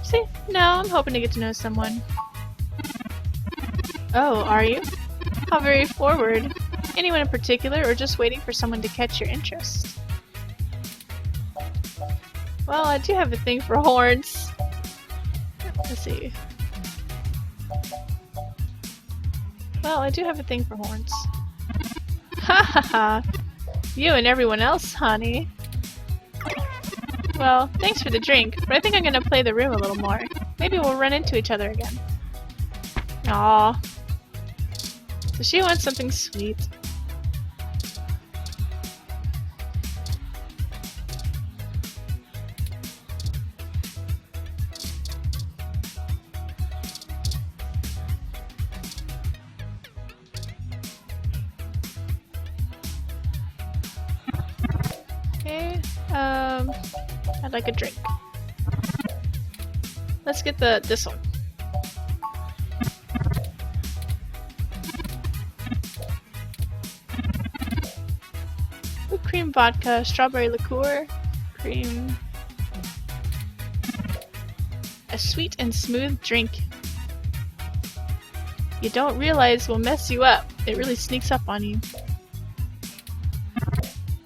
See, no, I'm hoping to get to know someone. Oh, are you? How very forward. Anyone in particular, or just waiting for someone to catch your interest? Well, I do have a thing for horns. Let's see. Well, I do have a thing for horns. Ha ha ha! You and everyone else, honey. Well, thanks for the drink, but I think I'm gonna play the room a little more. Maybe we'll run into each other again. Aww. So she wants something sweet. Okay, I'd like a drink. Let's get this one. Whipped cream vodka, strawberry liqueur, cream. A sweet and smooth drink. You don't realize will mess you up. It really sneaks up on you.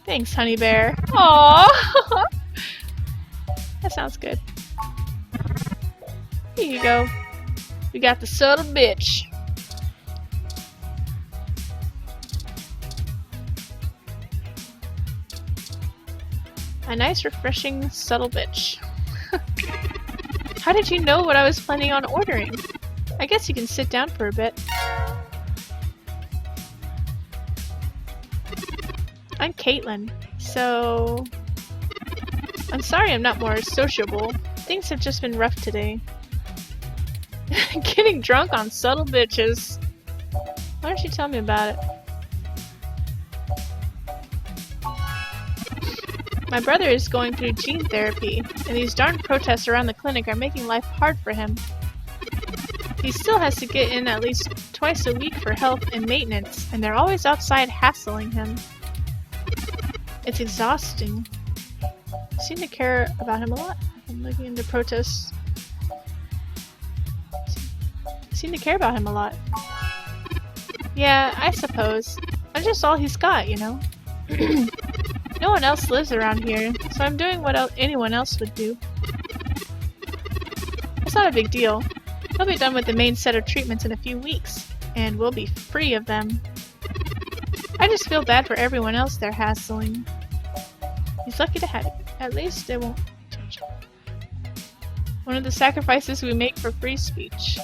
Thanks, honey bear. Aww. That sounds good. Here you go. We got the subtle bitch. A nice, refreshing, subtle bitch. How did you know what I was planning on ordering? I guess you can sit down for a bit. I'm Caitlin, so... I'm sorry I'm not more sociable. Things have just been rough today. Getting drunk on subtle bitches. Why don't you tell me about it? My brother is going through gene therapy, and these darn protests around the clinic are making life hard for him. He still has to get in at least twice a week for health and maintenance, and they're always outside hassling him. It's exhausting. I seem to care about him a lot. I'm looking into protests. I seem to care about him a lot. Yeah, I suppose. I'm just all he's got, you know? No one else lives around here, so I'm doing what anyone else would do. It's not a big deal. He'll be done with the main set of treatments in a few weeks, and we'll be free of them. I just feel bad for everyone else they're hassling. He's lucky to have you. At least they won't touch him. One of the sacrifices we make for free speech.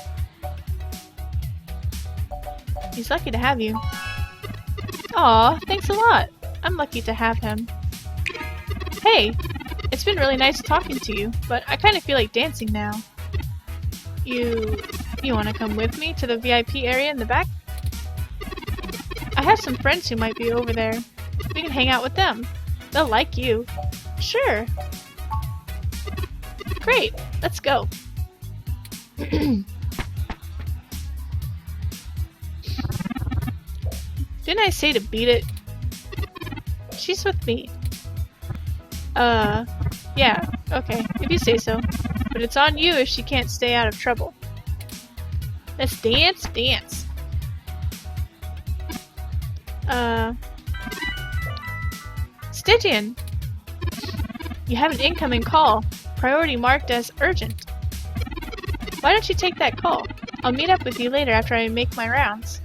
He's lucky to have you. Aw, thanks a lot. I'm lucky to have him. Hey, it's been really nice talking to you, but I kind of feel like dancing now. You want to come with me to the VIP area in the back? I have some friends who might be over there. We can hang out with them. They'll like you. Sure. Great, let's go. Didn't I say to beat it? She's with me. Yeah, okay, if you say so. But it's on you if she can't stay out of trouble. Let's dance, dance. Stygian! You have an incoming call. Priority marked as urgent. Why don't you take that call? I'll meet up with you later after I make my rounds.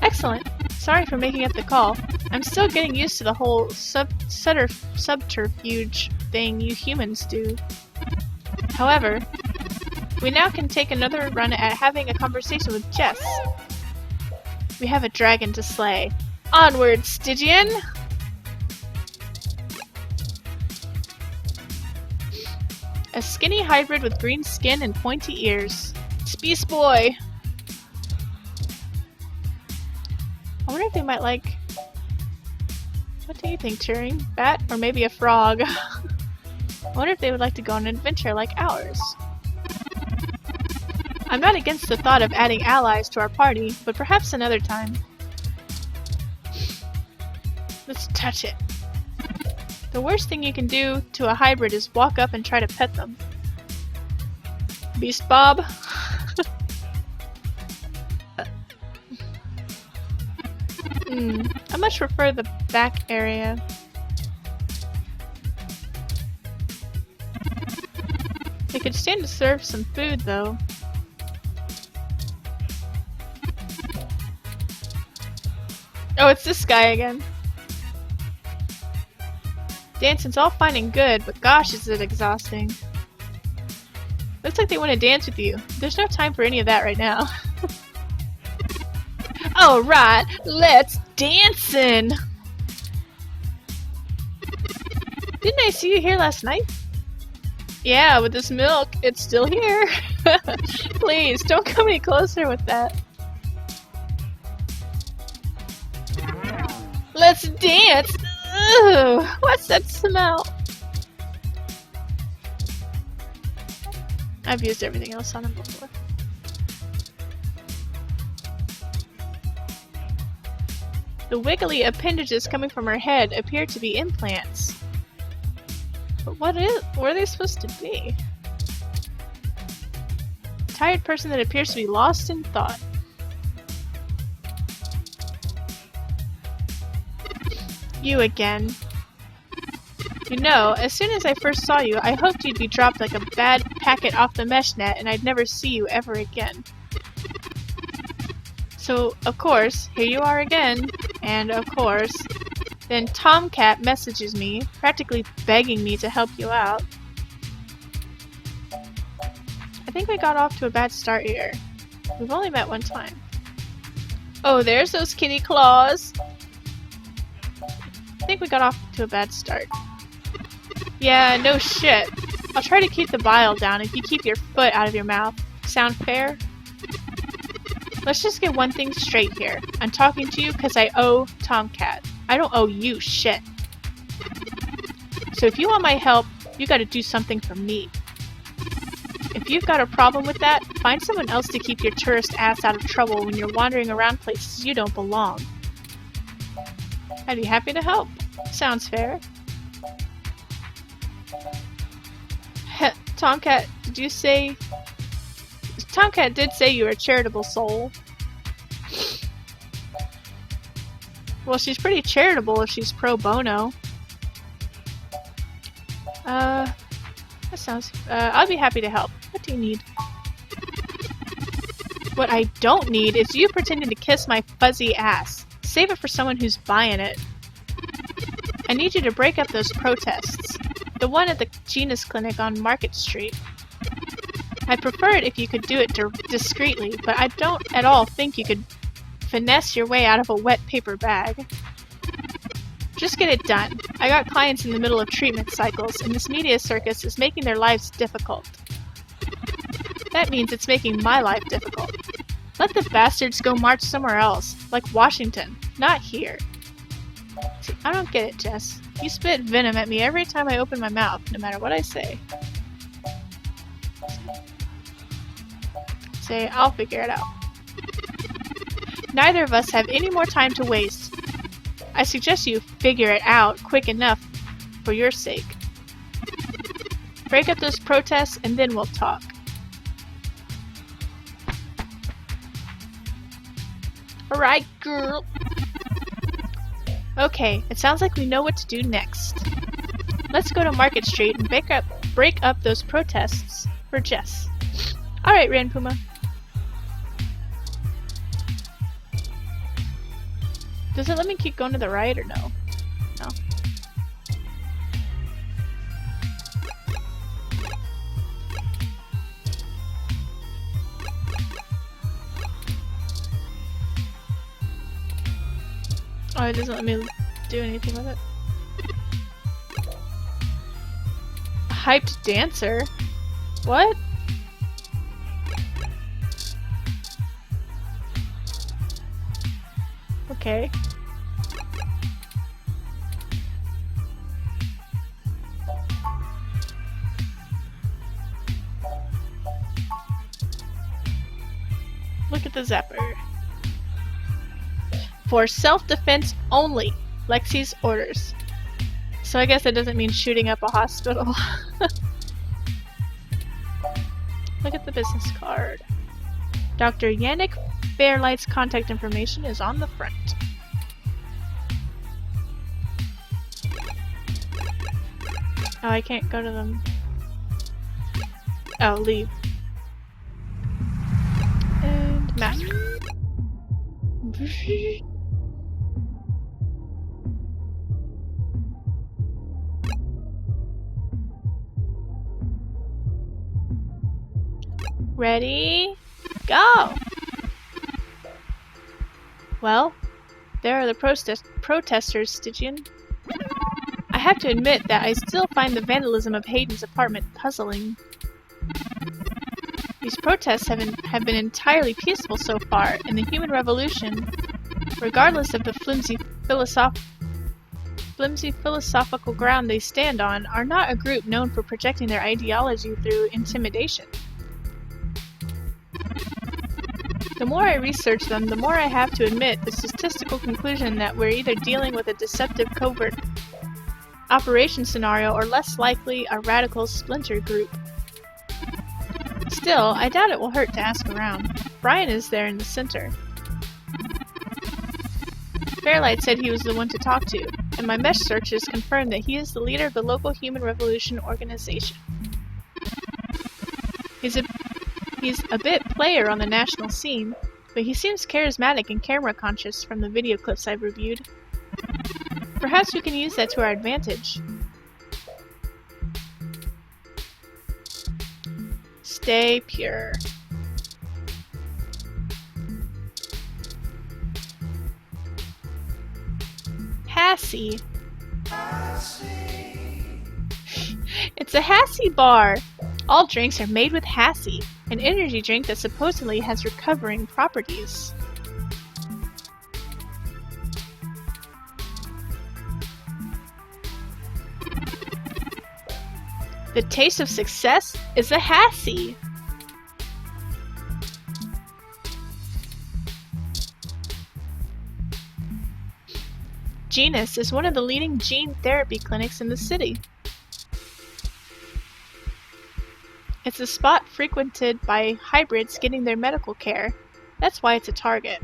Excellent. Sorry for making up the call. I'm still getting used to the whole subterfuge thing you humans do. However, we now can take another run at having a conversation with Jess. We have a dragon to slay. Onward, Stygian! A skinny hybrid with green skin and pointy ears. It's Beast Boy! I wonder if they might like... What do you think, Turing? Bat? Or maybe a frog? I wonder if they would like to go on an adventure like ours. I'm not against the thought of adding allies to our party, but perhaps another time. Let's touch it. The worst thing you can do to a hybrid is walk up and try to pet them. Beast Bob? I much prefer the back area. They could stand to serve some food, though. Oh, it's this guy again. Dancing's all fine and good, but gosh, is it exhausting. Looks like they want to dance with you. There's no time for any of that right now. Alright, let's dancin'! Didn't I see you here last night? Yeah, with this milk, it's still here. Please, don't come any closer with that. Let's dance! Ugh, what's that smell? I've used everything else on him before. The wiggly appendages coming from her head appear to be implants. But what are they supposed to be? A tired person that appears to be lost in thought. You again. You know, as soon as I first saw you, I hoped you'd be dropped like a bad packet off the mesh net and I'd never see you ever again. So, of course, here you are again, and of course, then Tomcat messages me, practically begging me to help you out. I think we got off to a bad start here. We've only met one time. Oh, there's those kitty claws! I think we got off to a bad start. Yeah, no shit. I'll try to keep the bile down if you keep your foot out of your mouth. Sound fair? Let's just get one thing straight here. I'm talking to you because I owe Tomcat. I don't owe you shit. So if you want my help, you gotta do something for me. If you've got a problem with that, find someone else to keep your tourist ass out of trouble when you're wandering around places you don't belong. I'd be happy to help. Sounds fair. Tomcat, did you say... Tomcat did say you were a charitable soul. Well, she's pretty charitable if she's pro bono. That sounds... I'll be happy to help. What do you need? What I don't need is you pretending to kiss my fuzzy ass. Save it for someone who's buying it. I need you to break up those protests. The one at the Genus Clinic on Market Street. I'd prefer it if you could do it discreetly, but I don't at all think you could finesse your way out of a wet paper bag. Just get it done. I got clients in the middle of treatment cycles, and this media circus is making their lives difficult. That means it's making my life difficult. Let the bastards go march somewhere else, like Washington, not here. See, I don't get it, Jess. You spit venom at me every time I open my mouth, no matter what I say. Say, I'll figure it out. Neither of us have any more time to waste. I suggest you figure it out quick enough for your sake. Break up those protests and then we'll talk. Alright, girl. Okay, it sounds like we know what to do next. Let's go to Market Street and break up those protests for Jess. Alright, Ran Puma. Does it let me keep going to the right or no? No. Oh, it doesn't let me do anything with it. Hyped dancer? What? Okay. Look at the zapper. For self-defense only, Lexi's orders. So I guess that doesn't mean shooting up a hospital. Look at the business card. Dr. Yannick Fairlight's contact information is on the front. Oh, I can't go to them. Oh, leave. And map. Ready? Go! Well, there are the protesters, Stygian. I have to admit that I still find the vandalism of Hayden's apartment puzzling. These protests have been entirely peaceful so far, and the human revolution, regardless of the flimsy philosophical ground they stand on, are not a group known for projecting their ideology through intimidation. The more I research them, the more I have to admit the statistical conclusion that we're either dealing with a deceptive covert operation scenario or less likely a radical splinter group. Still, I doubt it will hurt to ask around. Brian is there in the center. Fairlight said he was the one to talk to, and my mesh searches confirmed that he is the leader of the local Human Revolution organization. He's a bit player on the national scene, but he seems charismatic and camera-conscious from the video clips I've reviewed. Perhaps we can use that to our advantage. Stay pure. Hassie. It's a Hassie bar! All drinks are made with Hassie, an energy drink that supposedly has recovering properties. The taste of success is a Hassie! Genus is one of the leading gene therapy clinics in the city. It's a spot frequented by hybrids getting their medical care. That's why it's a target.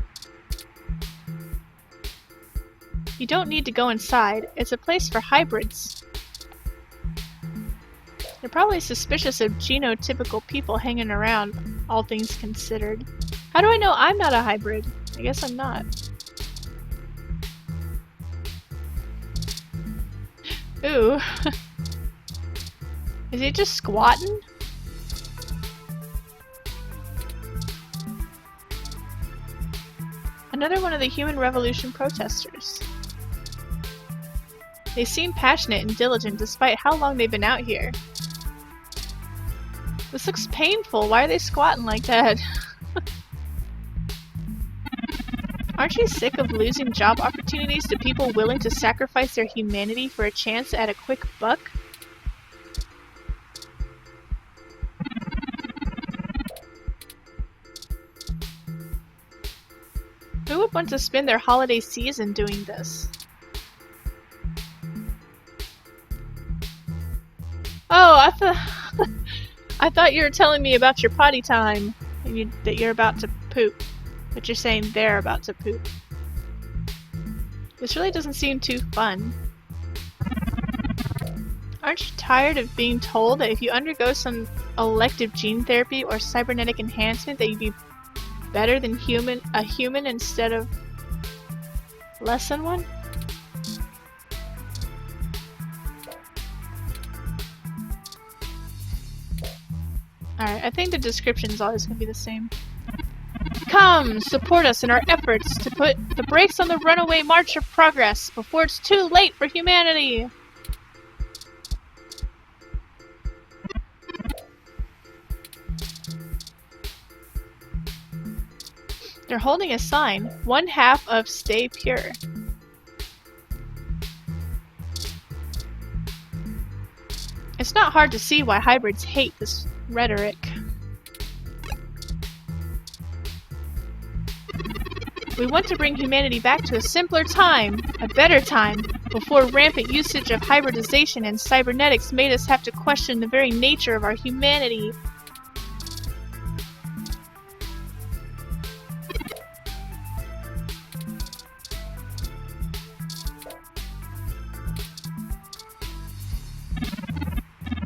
You don't need to go inside. It's a place for hybrids. They're probably suspicious of genotypical people hanging around, all things considered. How do I know I'm not a hybrid? I guess I'm not. Ooh. Is he just squatting? Another one of the Human Revolution protesters. They seem passionate and diligent despite how long they've been out here. This looks painful. Why are they squatting like that? Aren't you sick of losing job opportunities to people willing to sacrifice their humanity for a chance at a quick buck? Who would want to spend their holiday season doing this? Oh, I thought you were telling me about your potty time and that you're about to poop, but you're saying they're about to poop. This really doesn't seem too fun. Aren't you tired of being told that if you undergo some elective gene therapy or cybernetic enhancement that you'd be better than a human instead of less than one? Alright, I think the description is always going to be the same. Come, support us in our efforts to put the brakes on the runaway march of progress before it's too late for humanity! They're holding a sign, 1/2 of Stay Pure. It's not hard to see why hybrids hate this rhetoric. We want to bring humanity back to a simpler time, a better time, before rampant usage of hybridization and cybernetics made us have to question the very nature of our humanity.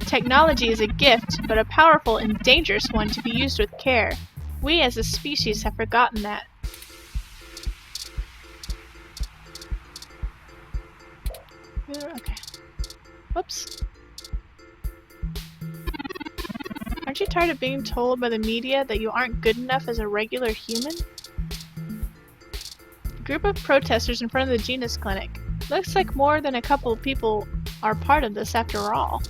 Technology is a gift, but a powerful and dangerous one to be used with care. We as a species have forgotten that. Okay. Whoops. Aren't you tired of being told by the media that you aren't good enough as a regular human? A group of protesters in front of the Genus Clinic. Looks like more than a couple of people are part of this after all.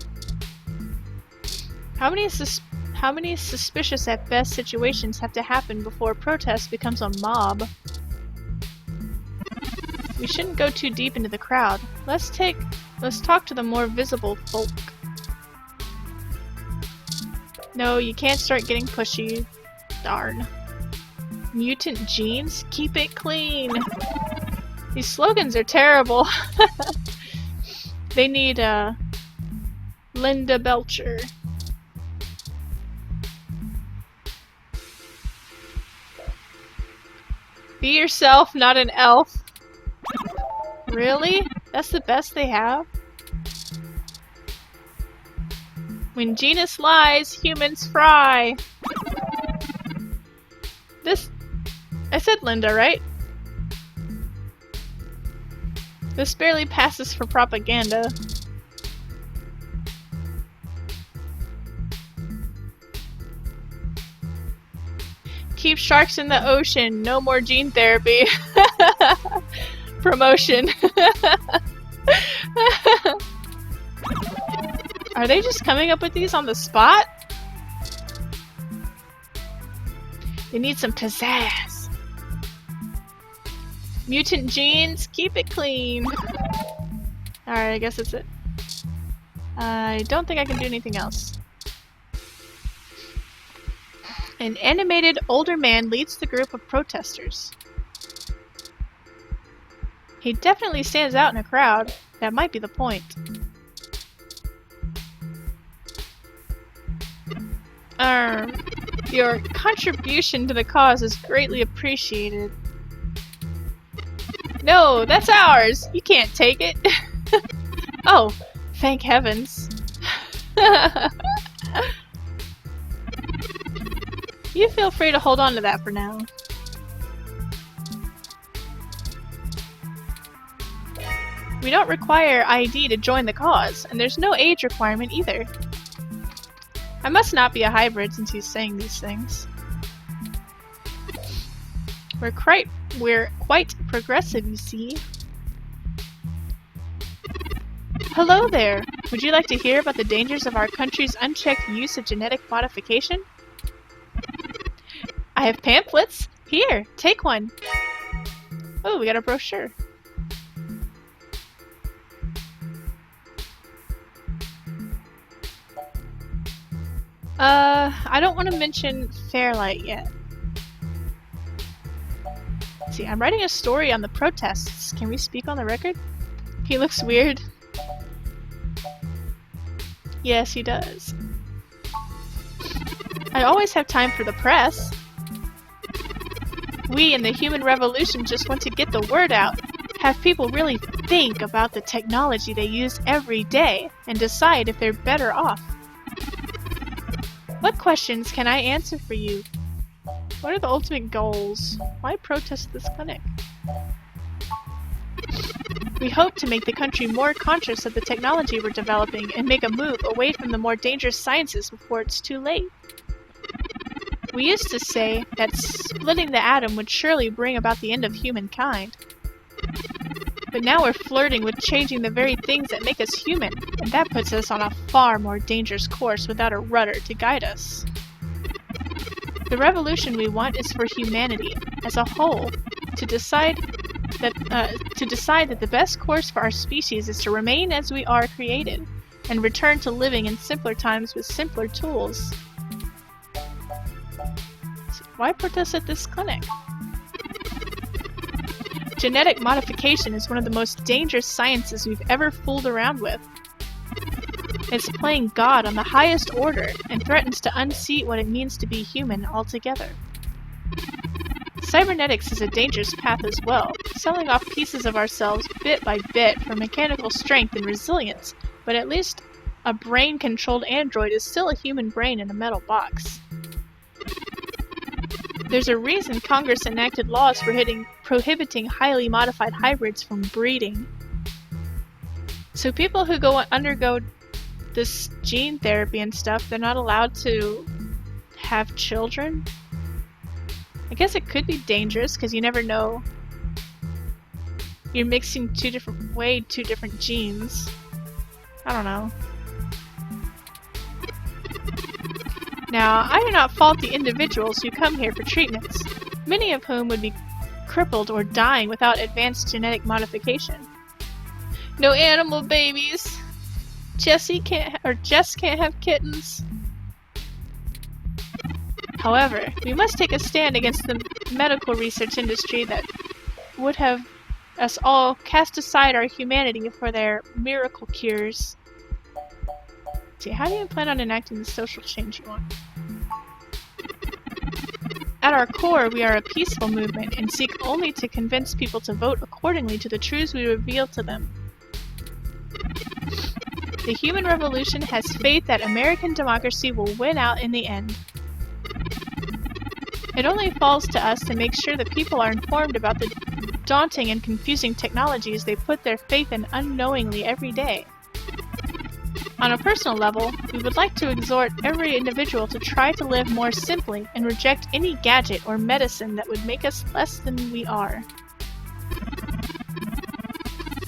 How many suspicious at best situations have to happen before a protest becomes a mob? We shouldn't go too deep into the crowd. Let's talk to the more visible folk. No, you can't start getting pushy. Darn. Mutant genes? Keep it clean! These slogans are terrible. They need, Linda Belcher. Be yourself, not an elf. Really? That's the best they have? When genus lies, humans fry. I said Linda, right? This barely passes for propaganda. Keep sharks in the ocean. No more gene therapy. Promotion. Are they just coming up with these on the spot? They need some pizzazz. Mutant genes, keep it clean. Alright, I guess that's it. I don't think I can do anything else. An animated older man leads the group of protesters. He definitely stands out in a crowd. That might be the point. Your contribution to the cause is greatly appreciated. No, that's ours! You can't take it! Oh, thank heavens. You feel free to hold on to that for now. We don't require ID to join the cause, and there's no age requirement either. I must not be a hybrid since he's saying these things. We're quite progressive, you see. Hello there! Would you like to hear about the dangers of our country's unchecked use of genetic modification? I have pamphlets! Here, take one! Oh, we got a brochure. I don't want to mention Fairlight yet. Let's see, I'm writing a story on the protests. Can we speak on the record? He looks weird. Yes, he does. I always have time for the press. We in the Human Revolution just want to get the word out, have people really think about the technology they use every day, and decide if they're better off. What questions can I answer for you? What are the ultimate goals? Why protest this clinic? We hope to make the country more conscious of the technology we're developing and make a move away from the more dangerous sciences before it's too late. We used to say that splitting the atom would surely bring about the end of humankind. But now we're flirting with changing the very things that make us human, and that puts us on a far more dangerous course without a rudder to guide us. The revolution we want is for humanity, as a whole, to decide that the best course for our species is to remain as we are created, and return to living in simpler times with simpler tools. So why protest at this clinic? Genetic modification is one of the most dangerous sciences we've ever fooled around with. It's playing God on the highest order and threatens to unseat what it means to be human altogether. Cybernetics is a dangerous path as well, selling off pieces of ourselves bit by bit for mechanical strength and resilience, but at least a brain-controlled android is still a human brain in a metal box. There's a reason Congress enacted laws prohibiting highly modified hybrids from breeding. So people who undergo this gene therapy and stuff, they're not allowed to have children? I guess it could be dangerous because you never know. You're mixing two different genes. I don't know. Now, I do not fault the individuals who come here for treatments, many of whom would be crippled or dying without advanced genetic modification. No animal babies! Jess can't have kittens. However, we must take a stand against the medical research industry that would have us all cast aside our humanity for their miracle cures. See, how do you plan on enacting the social change you want? At our core, we are a peaceful movement and seek only to convince people to vote accordingly to the truths we reveal to them. The Human Revolution has faith that American democracy will win out in the end. It only falls to us to make sure that people are informed about the daunting and confusing technologies they put their faith in unknowingly every day. On a personal level, we would like to exhort every individual to try to live more simply and reject any gadget or medicine that would make us less than we are.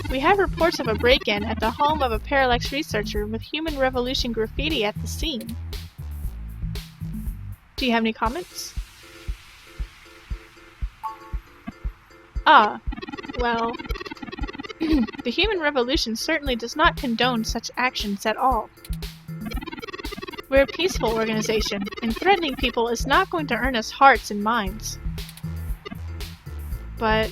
We have reports of a break-in at the home of a Parallax researcher with Human Revolution graffiti at the scene. Do you have any comments? Well, the Human Revolution certainly does not condone such actions at all. We're a peaceful organization, and threatening people is not going to earn us hearts and minds. But,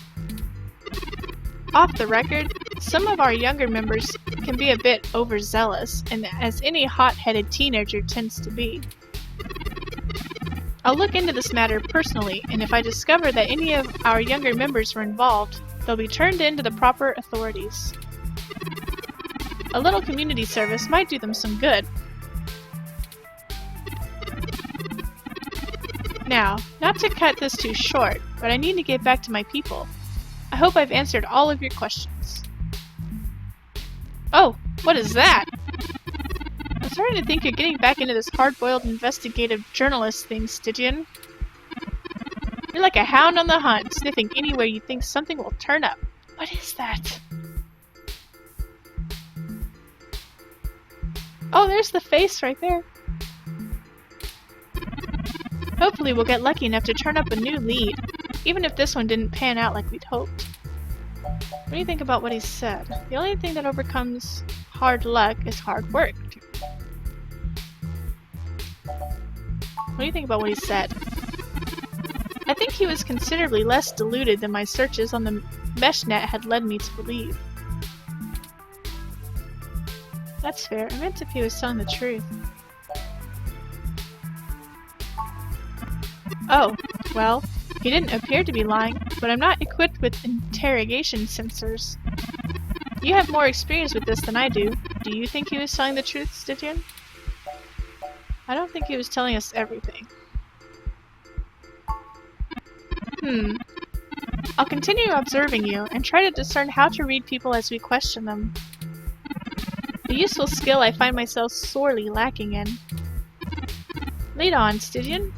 off the record, some of our younger members can be a bit overzealous, and as any hot-headed teenager tends to be. I'll look into this matter personally, and if I discover that any of our younger members were involved, They'll be turned in to the proper authorities. A little community service might do them some good. Now, not to cut this too short, but I need to get back to my people. I hope I've answered all of your questions. Oh, what is that? I'm starting to think you're getting back into this hard-boiled investigative journalist thing, Stygian. You're like a hound on the hunt, sniffing anywhere you think something will turn up. What is that? Oh, there's the face right there. Hopefully we'll get lucky enough to turn up a new lead, even if this one didn't pan out like we'd hoped. What do you think about what he said? The only thing that overcomes hard luck is hard work. What do you think about what he said? I think he was considerably less deluded than my searches on the meshnet had led me to believe. That's fair. I meant if he was telling the truth. Oh, well, he didn't appear to be lying, but I'm not equipped with interrogation sensors. You have more experience with this than I do. Do you think he was telling the truth, Stygian? I don't think he was telling us everything. I'll continue observing you and try to discern how to read people as we question them. A useful skill I find myself sorely lacking in. Lead on, Stygian.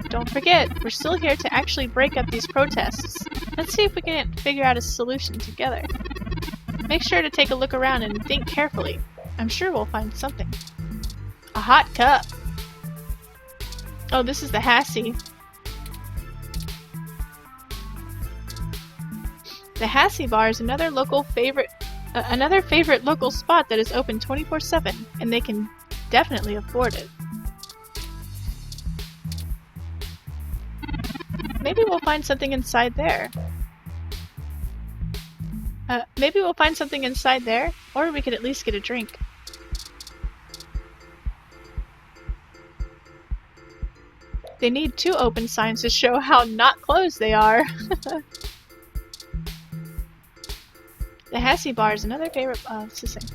Don't forget, we're still here to actually break up these protests. Let's see if we can figure out a solution together. Make sure to take a look around and think carefully. I'm sure we'll find something. A hot cup! Oh, this is the Hassie. The Hassie Bar is another favorite local spot that is open 24/7, and they can definitely afford it. Maybe we'll find something inside there. Or we could at least get a drink. They need 2 open signs to show how not closed they are. The Hassie Bar is another favorite. It's the same.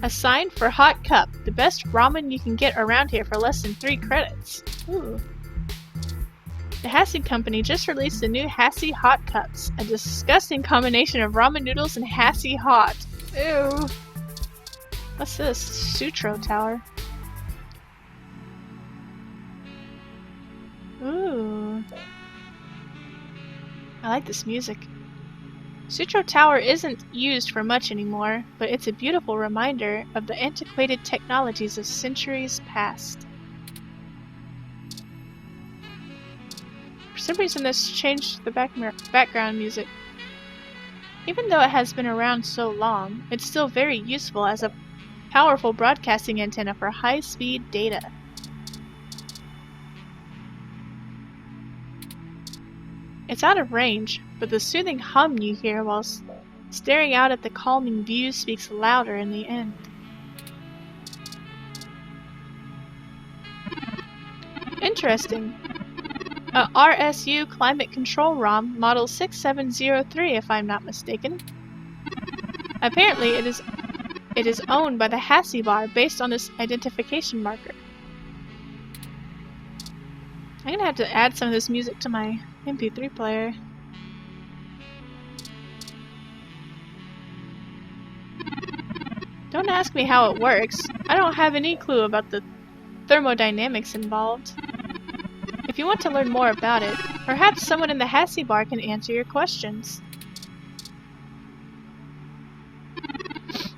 A sign for hot cup, the best ramen you can get around here for less than 3 credits. Ooh. The Hassie Company just released the new Hassie Hot Cups, a disgusting combination of ramen noodles and Hassie Hot. Ew. What's this? Sutro Tower. Ooh. I like this music. Sutro Tower isn't used for much anymore, but it's a beautiful reminder of the antiquated technologies of centuries past. For some reason this changed the background music. Even though it has been around so long, it's still very useful as a powerful broadcasting antenna for high-speed data. It's out of range, but the soothing hum you hear while staring out at the calming view speaks louder in the end. Interesting. A RSU Climate Control ROM model 6703 if I'm not mistaken. Apparently it is owned by the Hassie Bar based on this identification marker. I'm gonna have to add some of this music to my MP3 player. Don't ask me how it works. I don't have any clue about the thermodynamics involved. If you want to learn more about it, perhaps someone in the Hassie Bar can answer your questions.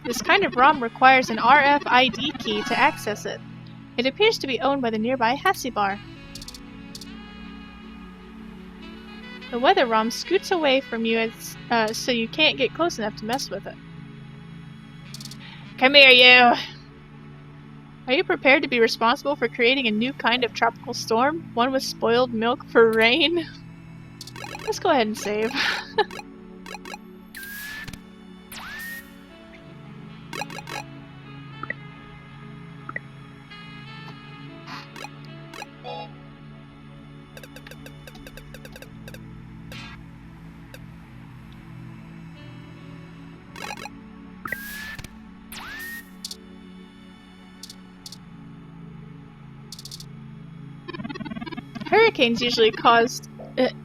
This kind of ROM requires an RFID key to access it. It appears to be owned by the nearby Hassie Bar. The weather ROM scoots away from you so you can't get close enough to mess with it. Come here, you! Are you prepared to be responsible for creating a new kind of tropical storm? One with spoiled milk for rain? Let's go ahead and save.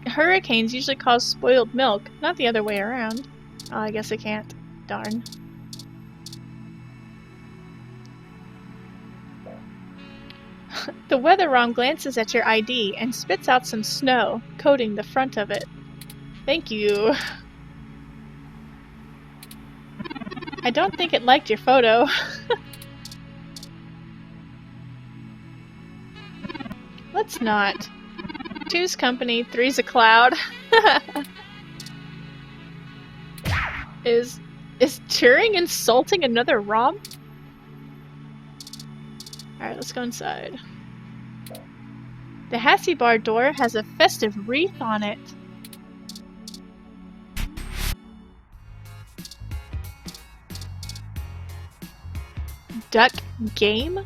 hurricanes usually cause spoiled milk, not the other way around. Oh, I guess I can't. Darn. The weather-rom glances at your ID and spits out some snow, coating the front of it. Thank you. I don't think it liked your photo. Let's not. Two's company, three's a cloud. Is Turing insulting another ROM? Alright, let's go inside. The Hassie Bar door has a festive wreath on it. Duck Game?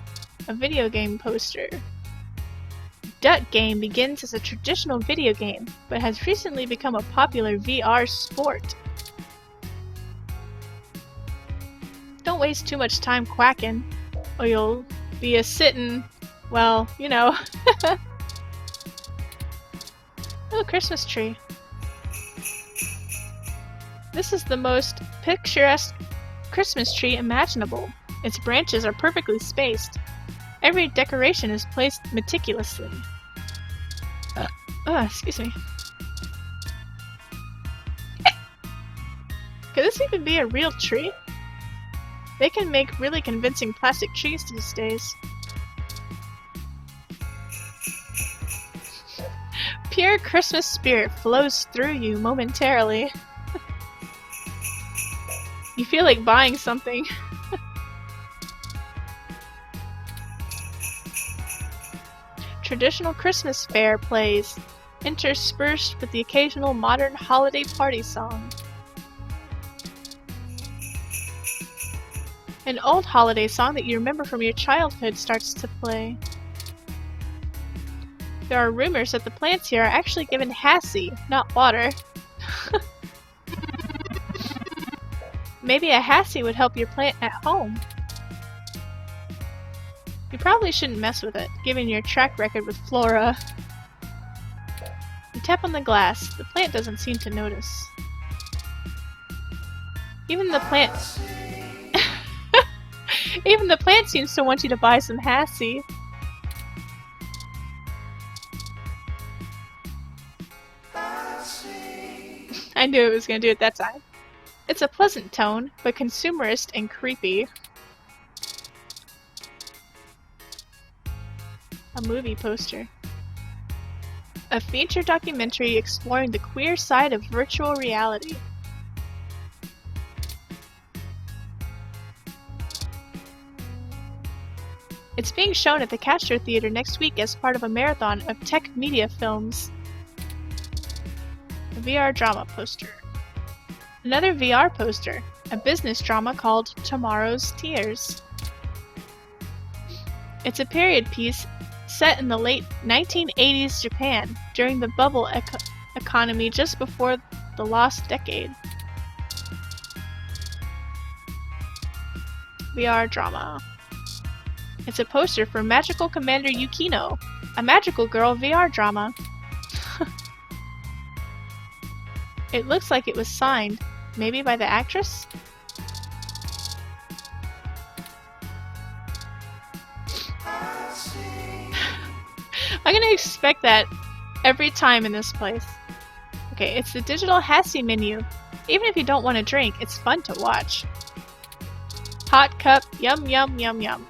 A video game poster. Duck Game begins as a traditional video game, but has recently become a popular VR sport. Don't waste too much time quacking, or you'll be a sittin', well, you know. Oh, Christmas tree. This is the most picturesque Christmas tree imaginable. Its branches are perfectly spaced. Every decoration is placed meticulously. Excuse me. Could this even be a real tree? They can make really convincing plastic trees these days. Pure Christmas spirit flows through you momentarily. You feel like buying something. Traditional Christmas fare plays, interspersed with the occasional modern holiday party song. An old holiday song that you remember from your childhood starts to play. There are rumors that the plants here are actually given Hassie, not water. Maybe a Hassie would help your plant at home. You probably shouldn't mess with it, given your track record with Flora. You tap on the glass. The plant doesn't seem to notice. Even the plant... Even the plant seems to want you to buy some Hassie. I knew it was going to do it that time. It's a pleasant tone, but consumerist and creepy. A movie poster. A feature documentary exploring the queer side of virtual reality. It's being shown at the Castro Theater next week as part of a marathon of tech media films. A VR drama poster. Another VR poster. A business drama called Tomorrow's Tears. It's a period piece set in the late 1980s Japan, during the bubble economy just before the lost decade. VR drama. It's a poster for Magical Commander Yukino, a magical girl VR drama. It looks like it was signed, maybe by the actress? I'm gonna expect that every time in this place. Okay, it's the digital Hassie menu. Even if you don't want to drink, it's fun to watch. Hot cup, yum yum yum yum.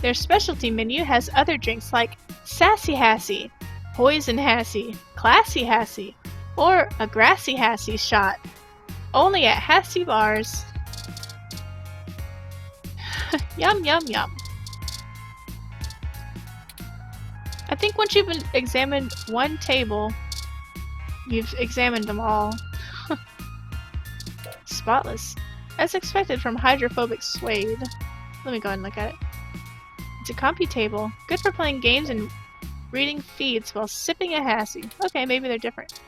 Their specialty menu has other drinks like Sassy Hassie, Poison Hassie, Classy Hassie, or a Grassy Hassie shot. Only at Hassie bars. Yum yum yum. I think once you've examined one table, you've examined them all. Spotless. As expected from hydrophobic suede. Let me go ahead and look at it. It's a computable, good for playing games and reading feeds while sipping a Hassie. Okay, maybe they're different.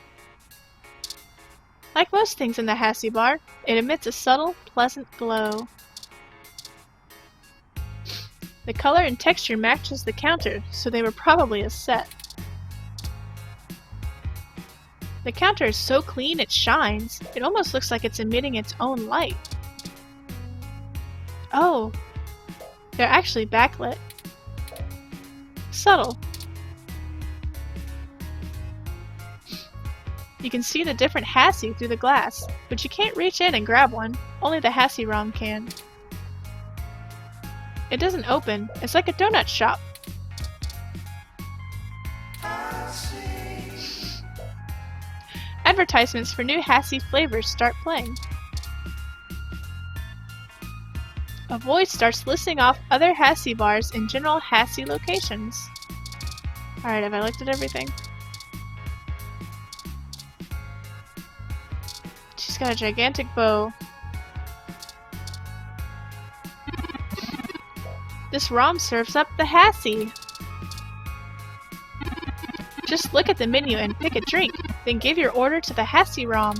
Like most things in the Hassie bar, it emits a subtle, pleasant glow. The color and texture matches the counter, so they were probably a set. The counter is so clean it shines. It almost looks like it's emitting its own light. Oh, they're actually backlit. Subtle. You can see the different Hassie through the glass, but you can't reach in and grab one. Only the Hassie ROM can. It doesn't open. It's like a donut shop. Advertisements for new Hassie flavors start playing. A voice starts listing off other Hassie bars in general Hassie locations. Alright, have I looked at everything? She's got a gigantic bow. This ROM serves up the Hassie. Just look at the menu and pick a drink, then give your order to the Hassie ROM.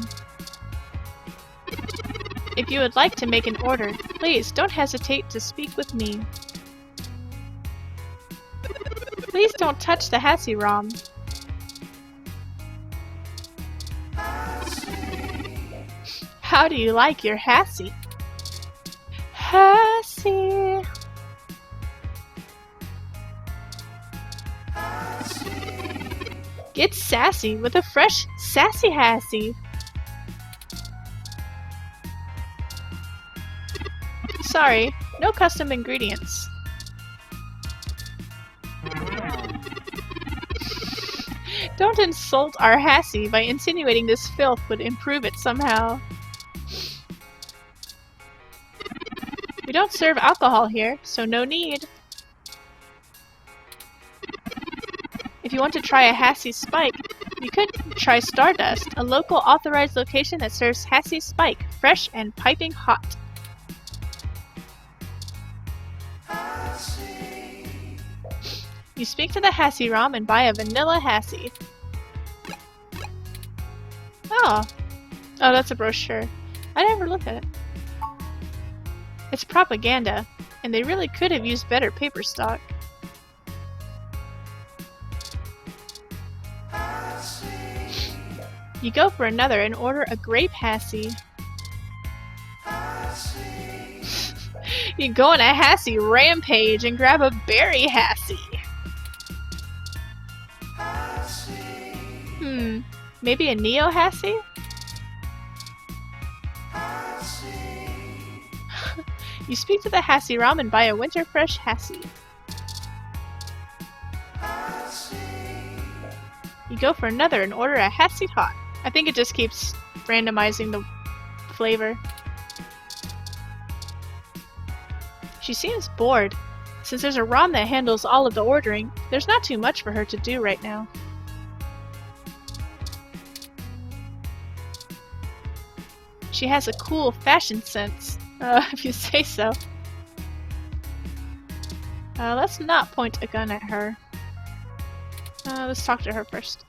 If you would like to make an order, please don't hesitate to speak with me. Please don't touch the Hassie ROM. How do you like your Hassie? Hassie. Get sassy with a fresh Sassy Hassie. Sorry, no custom ingredients. Don't insult our Hassie by insinuating this filth would improve it somehow. We don't serve alcohol here, so no need. If you want to try a Hassie Spike, you could try Stardust, a local authorized location that serves Hassie Spike, fresh and piping hot. You speak to the Hassie ROM and buy a vanilla Hassie. Oh, that's a brochure. I never looked at it. It's propaganda, and they really could have used better paper stock. You go for another and order a grape Hassie. You go on a Hassie rampage and grab a berry Hassie. Maybe a Neo Hassie? You speak to the Hassie ROM and buy a Winter Fresh Hassie. You go for another and order a Hassie Hot. I think it just keeps randomizing the flavor. She seems bored. Since there's a ROM that handles all of the ordering, there's not too much for her to do right now. She has a cool fashion sense, if you say so. Let's not point a gun at her. Let's talk to her first.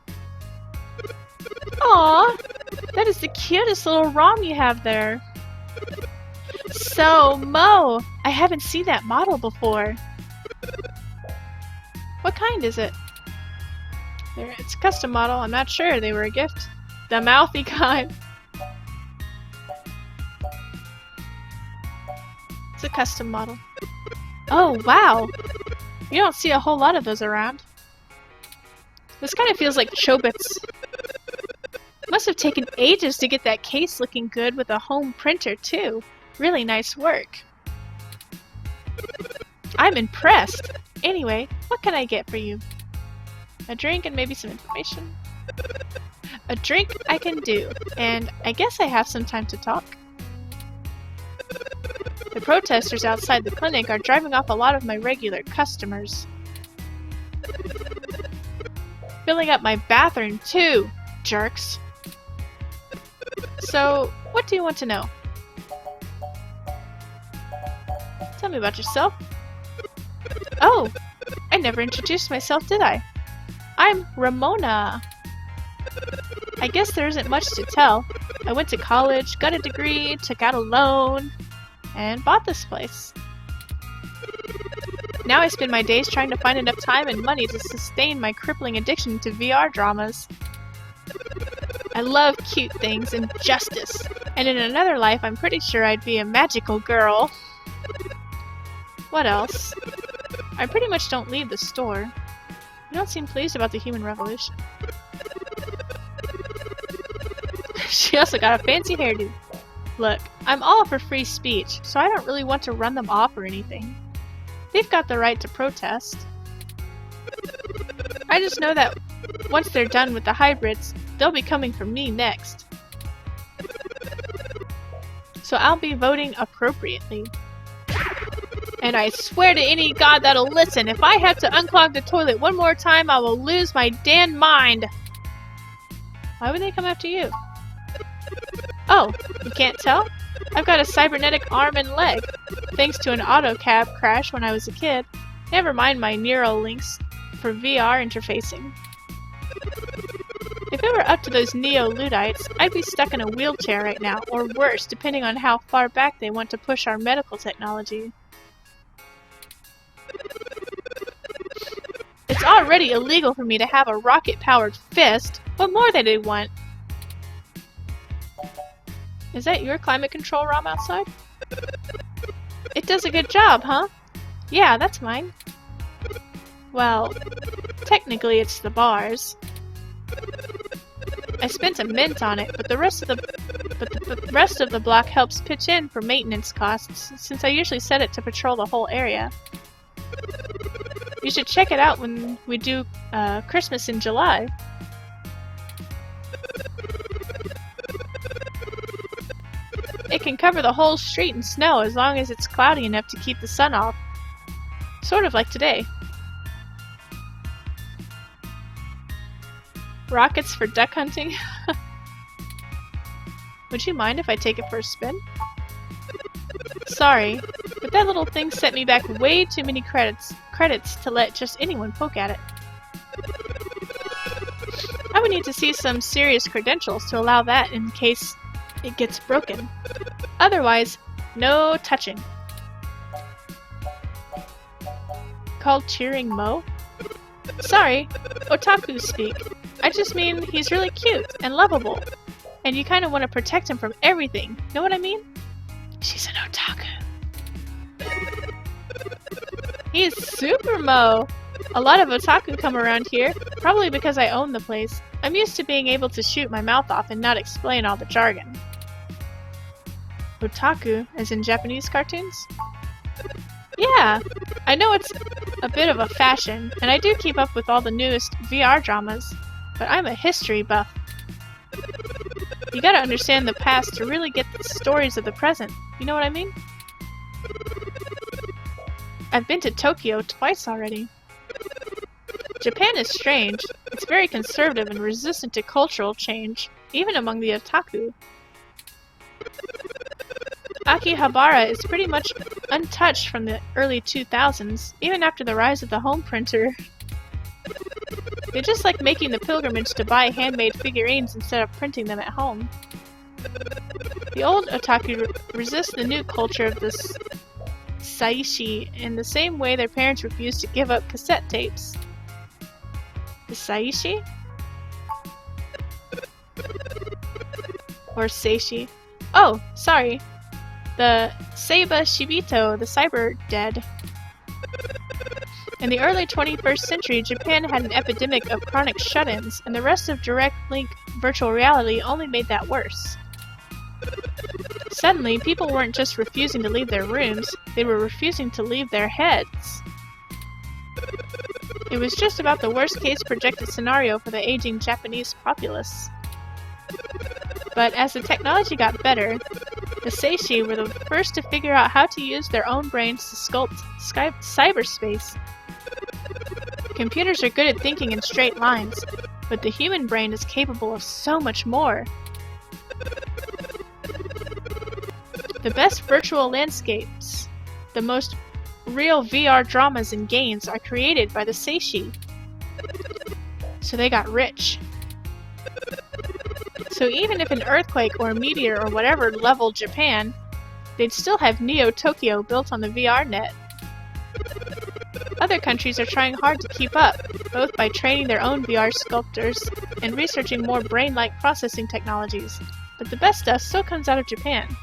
Aww! That is the cutest little ROM you have there. So, Mo, I haven't seen that model before. What kind is it? It's a custom model. I'm not sure. They were a gift. The mouthy kind. It's a custom model. Oh, wow! You don't see a whole lot of those around. This kind of feels like Chobits. Must have taken ages to get that case looking good with a home printer, too. Really nice work. I'm impressed. Anyway, what can I get for you? A drink and maybe some information? A drink I can do, and I guess I have some time to talk. The protesters outside the clinic are driving off a lot of my regular customers. Filling up my bathroom too, jerks. So, what do you want to know? Tell me about yourself. Oh, I never introduced myself, did I? I'm Ramona. I guess there isn't much to tell. I went to college, got a degree, took out a loan, and bought this place. Now I spend my days trying to find enough time and money to sustain my crippling addiction to VR dramas. I love cute things and justice, and in another life I'm pretty sure I'd be a magical girl. What else? I pretty much don't leave the store. You don't seem pleased about the human revolution. She also got a fancy hairdo. Look, I'm all for free speech, so I don't really want to run them off or anything. They've got the right to protest. I just know that once they're done with the hybrids, they'll be coming for me next. So I'll be voting appropriately. And I swear to any god that'll listen, if I have to unclog the toilet one more time, I will lose my damn mind. Why would they come after you? Oh, you can't tell? I've got a cybernetic arm and leg, thanks to an AutoCAD crash when I was a kid. Never mind my neural links for VR interfacing. If it were up to those Neo-Luddites, I'd be stuck in a wheelchair right now, or worse, depending on how far back they want to push our medical technology. It's already illegal for me to have a rocket-powered fist. What more do they want? Is that your climate control ROM outside? It does a good job, huh? Yeah, that's mine. Well, technically it's the bars. I spent a mint on it, but the rest of the block helps pitch in for maintenance costs, since I usually set it to patrol the whole area. You should check it out when we do Christmas in July. It can cover the whole street in snow as long as it's cloudy enough to keep the sun off. Sort of like today. Rockets for duck hunting? Would you mind if I take it for a spin? Sorry, but that little thing set me back way too many credits to let just anyone poke at it. I would need to see some serious credentials to allow that in case it gets broken. Otherwise, no touching. Called cheering Mo? Sorry, otaku speak. I just mean he's really cute and lovable, and you kind of want to protect him from everything. Know what I mean? She's an otaku. He's super Mo! A lot of otaku come around here, probably because I own the place. I'm used to being able to shoot my mouth off and not explain all the jargon. Otaku, as in Japanese cartoons? Yeah, I know it's a bit of a fashion, and I do keep up with all the newest VR dramas, but I'm a history buff. You gotta understand the past to really get the stories of the present, you know what I mean? I've been to Tokyo twice already. Japan is strange. It's very conservative and resistant to cultural change, even among the otaku. Akihabara is pretty much untouched from the early 2000s, even after the rise of the home printer. They just like making the pilgrimage to buy handmade figurines instead of printing them at home. The old otaku resist the new culture of this saishi in the same way their parents refused to give up cassette tapes. The saishi? Or seishi. Oh, sorry. The Seiba Shibito, the cyber dead. In the early 21st century, Japan had an epidemic of chronic shut-ins, and the rest of Direct Link virtual reality only made that worse. Suddenly, people weren't just refusing to leave their rooms, they were refusing to leave their heads. It was just about the worst-case projected scenario for the aging Japanese populace. But as the technology got better, the Seishi were the first to figure out how to use their own brains to sculpt cyberspace. Computers are good at thinking in straight lines, but the human brain is capable of so much more. The best virtual landscapes, the most real VR dramas and games are created by the Seishi. So they got rich. So even if an earthquake or a meteor or whatever leveled Japan, they'd still have Neo Tokyo built on the VR net. Other countries are trying hard to keep up, both by training their own VR sculptors and researching more brain-like processing technologies. But the best stuff still comes out of Japan.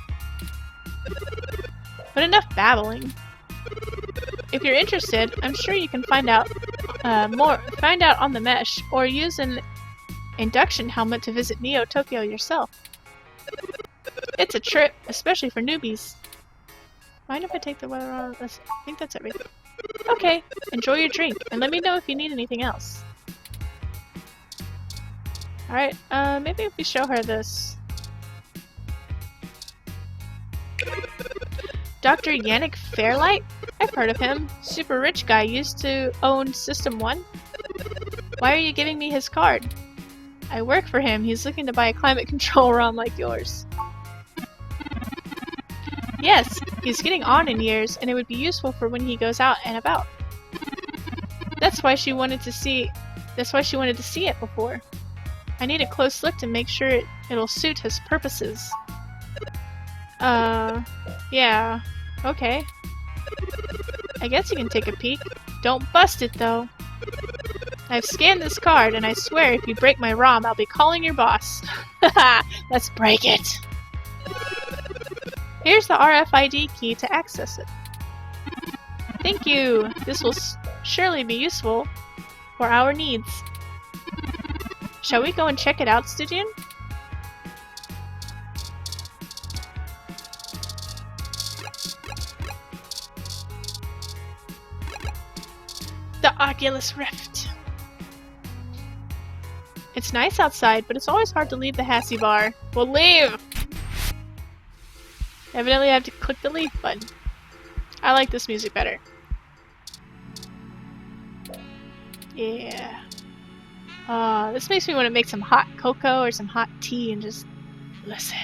But enough babbling. If you're interested, I'm sure you can find out on the mesh, or use an induction helmet to visit Neo Tokyo yourself. It's a trip, especially for newbies. Mind if I take the weather on? I think that's everything. Okay, enjoy your drink, and let me know if you need anything else. Alright, maybe if we show her this. Dr. Yannick Fairlight? I've heard of him. Super rich guy, used to own System 1. Why are you giving me his card? I work for him. He's looking to buy a climate control ROM like yours. Yes, he's getting on in years, and it would be useful for when he goes out and about. That's why she wanted to see it before. I need a close look to make sure it'll suit his purposes. Yeah. Okay. I guess you can take a peek. Don't bust it, though. I've scanned this card, and I swear if you break my ROM, I'll be calling your boss. Haha, let's break it! Here's the RFID key to access it. Thank you! This will surely be useful for our needs. Shall we go and check it out, Stygian? The Oculus Rift. It's nice outside, but it's always hard to leave the Hassie bar. We'll leave! Evidently I have to click the leave button. I like this music better. Yeah. This makes me want to make some hot cocoa or some hot tea and just listen.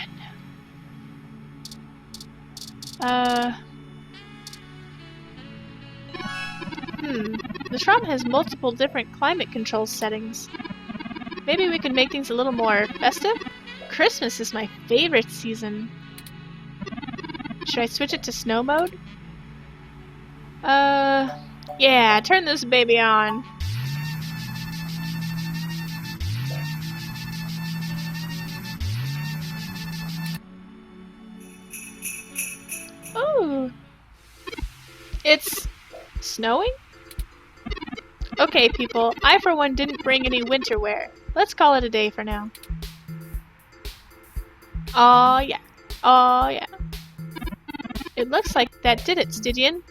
This ROM has multiple different climate control settings. Maybe we could make things a little more festive? Christmas is my favorite season. Should I switch it to snow mode? Yeah, turn this baby on. Ooh. It's snowing? Okay, people, I for one didn't bring any winter wear. Let's call it a day for now. Aw, yeah. Aw, yeah. It looks like that did it, Stygian.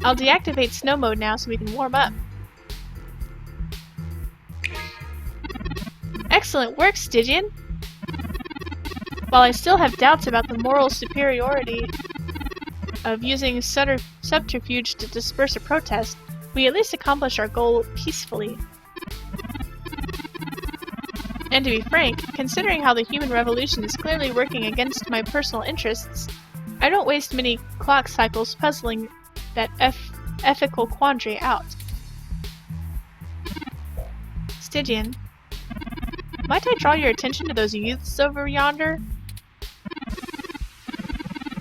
I'll deactivate snow mode now so we can warm up. Excellent work, Stygian! While I still have doubts about the moral superiority of using subterfuge to disperse a protest, we at least accomplished our goal peacefully. And to be frank, considering how the human revolution is clearly working against my personal interests, I don't waste many clock cycles puzzling that ethical quandary out. Stygian, might I draw your attention to those youths over yonder?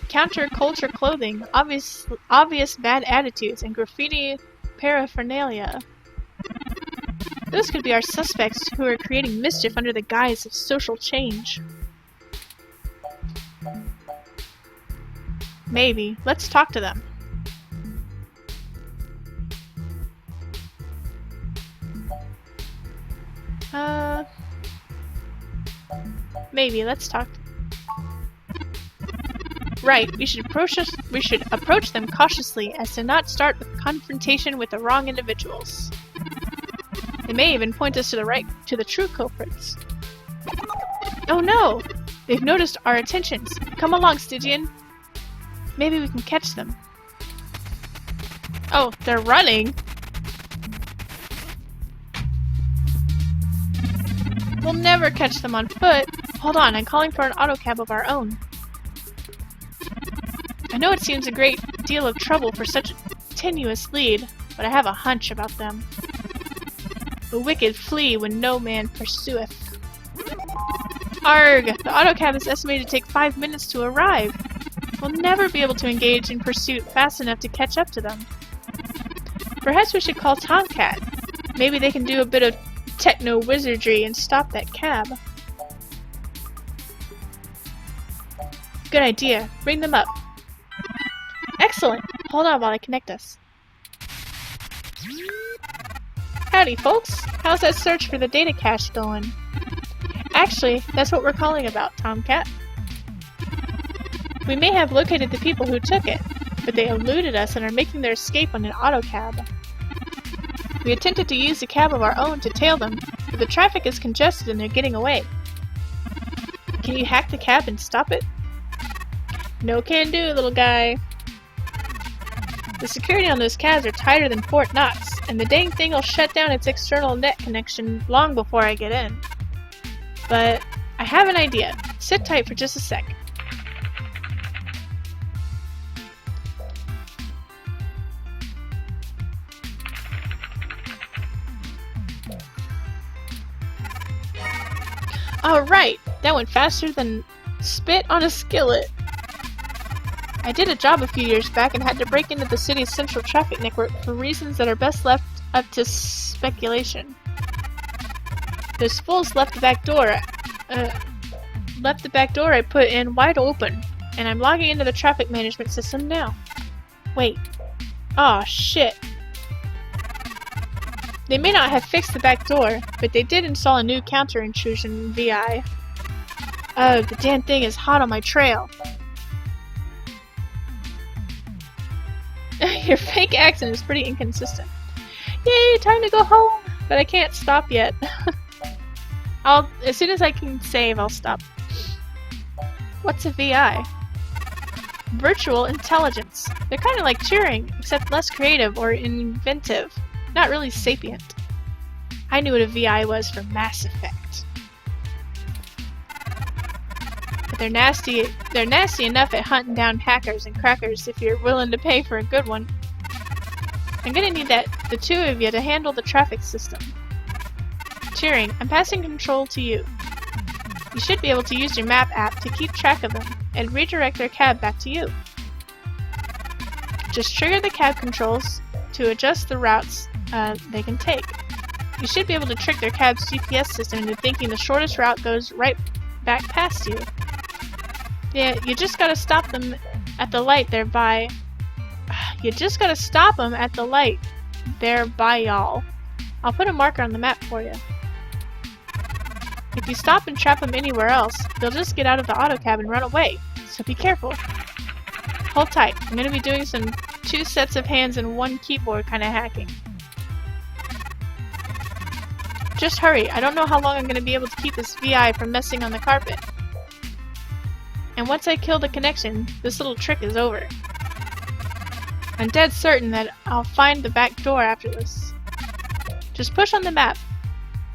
Counterculture clothing, obvious bad attitudes, and graffiti paraphernalia. Those could be our suspects who are creating mischief under the guise of social change. Maybe. Let's talk to them. Maybe. Let's talk. Right. We should approach them cautiously as to not start with confrontation with the wrong individuals. They may even point us to the true culprits. Oh no! They've noticed our attentions. Come along, Stygian. Maybe we can catch them. Oh, they're running! We'll never catch them on foot. Hold on, I'm calling for an autocab of our own. I know it seems a great deal of trouble for such a tenuous lead, but I have a hunch about them. The wicked flee when no man pursueth. Arg! The autocab is estimated to take 5 minutes to arrive. We'll never be able to engage in pursuit fast enough to catch up to them. Perhaps we should call Tomcat. Maybe they can do a bit of techno-wizardry and stop that cab. Good idea. Bring them up. Excellent! Hold on while I connect us. Howdy, folks! How's that search for the data cache going? Actually, that's what we're calling about, Tomcat. We may have located the people who took it, but they eluded us and are making their escape on an autocab. We attempted to use a cab of our own to tail them, but the traffic is congested and they're getting away. Can you hack the cab and stop it? No can do, little guy. The security on those cabs are tighter than Fort Knox, and the dang thing will shut down its external net connection long before I get in. But I have an idea. Sit tight for just a sec. Alright, that went faster than spit on a skillet. I did a job a few years back and had to break into the city's central traffic network for reasons that are best left up to speculation. Those fools left the back door I put in wide open, and I'm logging into the traffic management system now. Wait. Aw, shit. They may not have fixed the back door, but they did install a new counter-intrusion VI. Oh, the damn thing is hot on my trail. Your fake accent is pretty inconsistent. Yay, time to go home! But I can't stop yet. As soon as I can save, I'll stop. What's a VI? Virtual intelligence. They're kind of like Turing, except less creative or inventive. Not really sapient. I knew what a VI was for Mass Effect. But they're nasty enough at hunting down hackers and crackers if you're willing to pay for a good one. I'm gonna need the two of you to handle the traffic system. Turing, I'm passing control to you. You should be able to use your map app to keep track of them and redirect their cab back to you. Just trigger the cab controls to adjust the routes they can take. You should be able to trick their cab's GPS system into thinking the shortest route goes right back past you. Yeah, you just gotta stop them at the light there by... You just gotta stop them at the light there by y'all. I'll put a marker on the map for you. If you stop and trap them anywhere else, they'll just get out of the autocab and run away, so be careful. Hold tight, I'm gonna be doing some 2 sets of hands and 1 keyboard kind of hacking. Just hurry, I don't know how long I'm gonna be able to keep this VI from messing on the carpet. And once I kill the connection, this little trick is over. I'm dead certain that I'll find the back door after this. Just push on the map.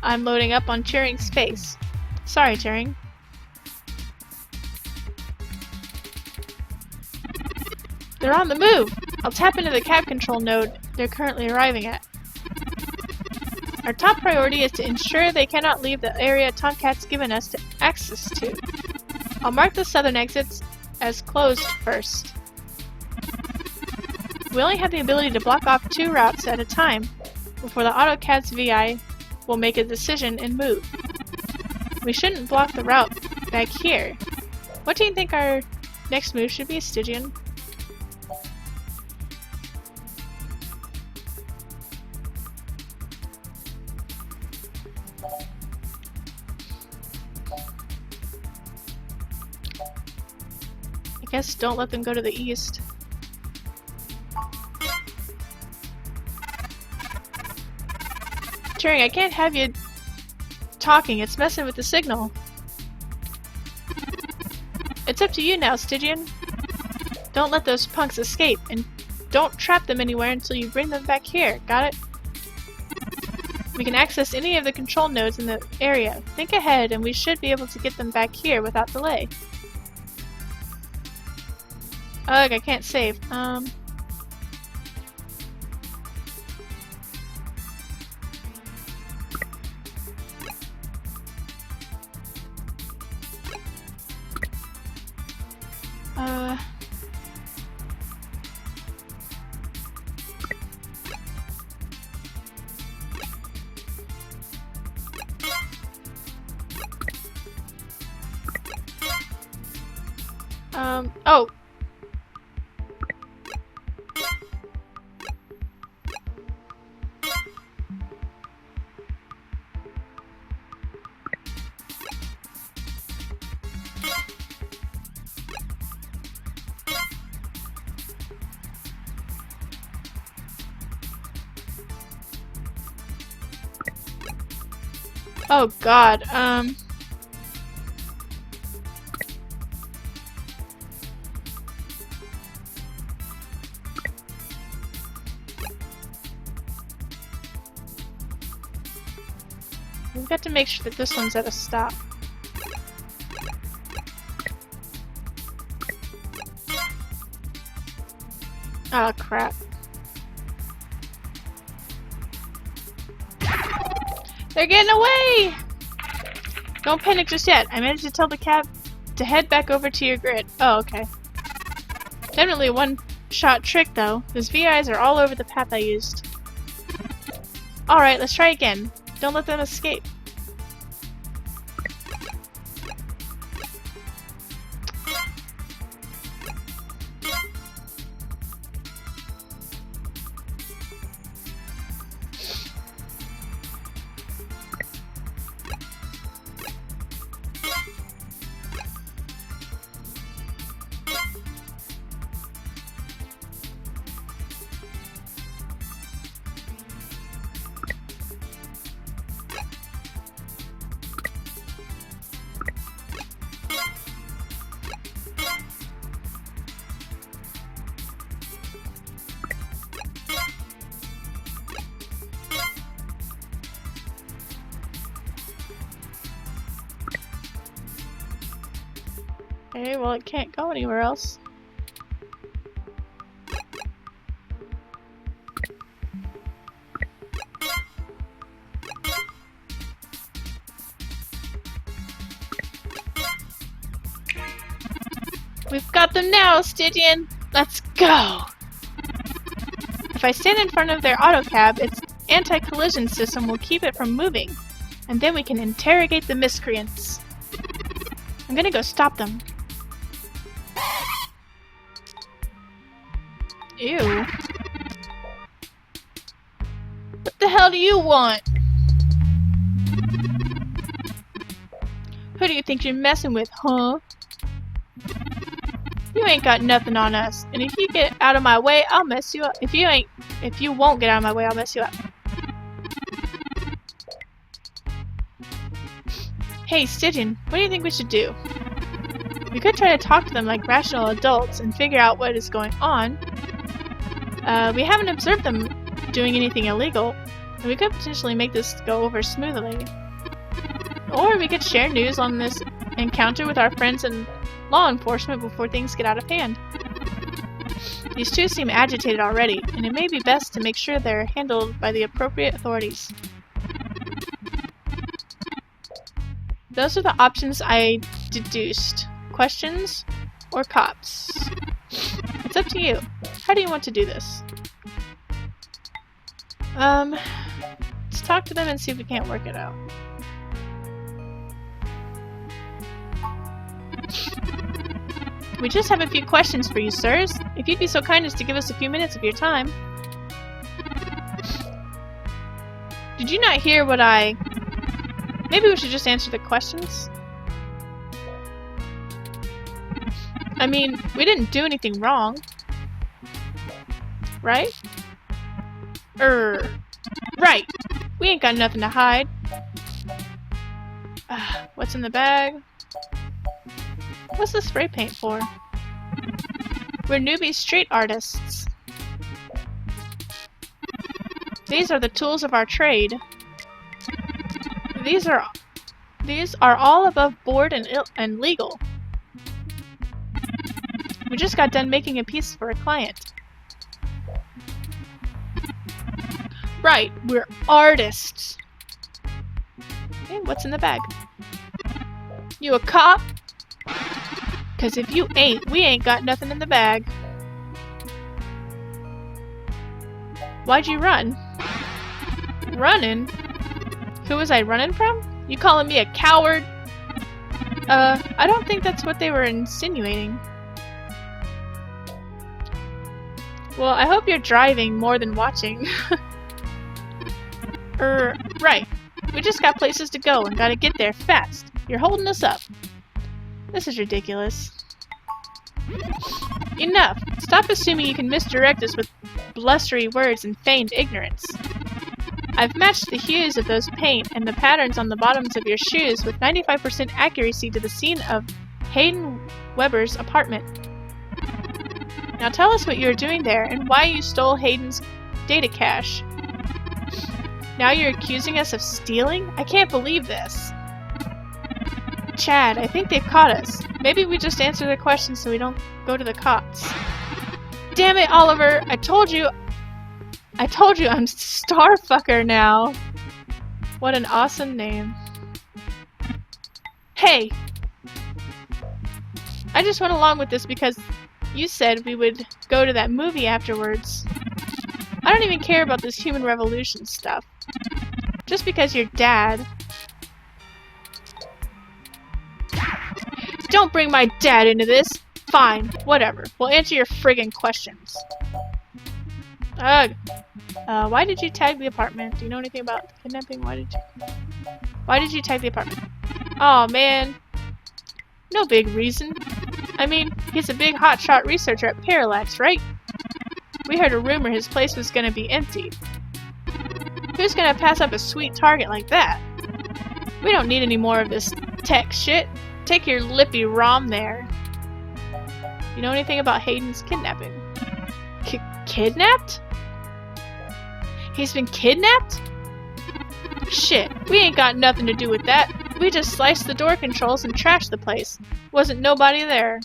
I'm loading up on Turing's face. Sorry, Turing. They're on the move! I'll tap into the cab control node they're currently arriving at. Our top priority is to ensure they cannot leave the area Tomcat's given us access to. I'll mark the southern exits as closed first. We only have the ability to block off 2 routes at a time before the AutoCAD's VI will make a decision and move. We shouldn't block the route back here. What do you think our next move should be, Stygian? I guess don't let them go to the east. Turing, I can't have you talking. It's messing with the signal. It's up to you now, Stygian. Don't let those punks escape, and don't trap them anywhere until you bring them back here. Got it? We can access any of the control nodes in the area. Think ahead, and we should be able to get them back here without delay. Ugh, I can't save. Oh! Oh god, we've got to make sure that this one's at a stop. Oh crap. They're getting away! Don't panic just yet. I managed to tell the cab to head back over to your grid. Oh, okay. Definitely a one-shot trick, though. Those VIs are all over the path I used. Alright, let's try again. Don't let them escape. Okay, well it can't go anywhere else. We've got them now, Stygian! Let's go! If I stand in front of their autocab, its anti-collision system will keep it from moving. And then we can interrogate the miscreants. I'm gonna go stop them. Ew. What the hell do you want? Who do you think you're messing with, huh? You ain't got nothing on us, and if you get out of my way, I'll mess you up. If you won't get out of my way, I'll mess you up. Hey, Stygian, what do you think we should do? We could try to talk to them like rational adults and figure out what is going on. We haven't observed them doing anything illegal, and we could potentially make this go over smoothly. Or we could share news on this encounter with our friends in law enforcement before things get out of hand. These two seem agitated already, and it may be best to make sure they're handled by the appropriate authorities. Those are the options I deduced. Questions or cops? It's up to you. How do you want to do this? Let's talk to them and see if we can't work it out. We just have a few questions for you, sirs. If you'd be so kind as to give us a few minutes of your time. Did you not hear what I... Maybe we should just answer the questions? I mean, we didn't do anything wrong. Right? Right! We ain't got nothing to hide. What's in the bag? What's the spray paint for? We're newbie street artists. These are the tools of our trade. These are all above board and legal. We just got done making a piece for a client. Right, we're artists. Okay, what's in the bag? You a cop? 'Cause if you ain't, we ain't got nothing in the bag. Why'd you run? Running? Who was I running from? You calling me a coward? I don't think that's what they were insinuating. Well, I hope you're driving more than watching. Right. We just got places to go and gotta get there fast. You're holding us up. This is ridiculous. Enough! Stop assuming you can misdirect us with blustery words and feigned ignorance. I've matched the hues of those paint and the patterns on the bottoms of your shoes with 95% accuracy to the scene of Hayden Weber's apartment. Now tell us what you were doing there and why you stole Hayden's data cache. Now you're accusing us of stealing? I can't believe this. Chad, I think they've caught us. Maybe we just answer their questions so we don't go to the cops. Damn it, Oliver! I told you I'm Starfucker now. What an awesome name. Hey! I just went along with this because you said we would go to that movie afterwards. I don't even care about this human revolution stuff. Just because your dad... Don't bring my dad into this! Fine, whatever. We'll answer your friggin' questions. Ugh. Why did you tag the apartment? Do you know anything about kidnapping? Why did you tag the apartment? Aw, man. No big reason. I mean, he's a big hotshot researcher at Parallax, right? We heard a rumor his place was gonna be empty. Who's gonna pass up a sweet target like that? We don't need any more of this tech shit. Take your lippy rom there. You know anything about Hayden's kidnapping? Kidnapped? He's been kidnapped? Shit, we ain't got nothing to do with that. We just sliced the door controls and trashed the place. Wasn't nobody there.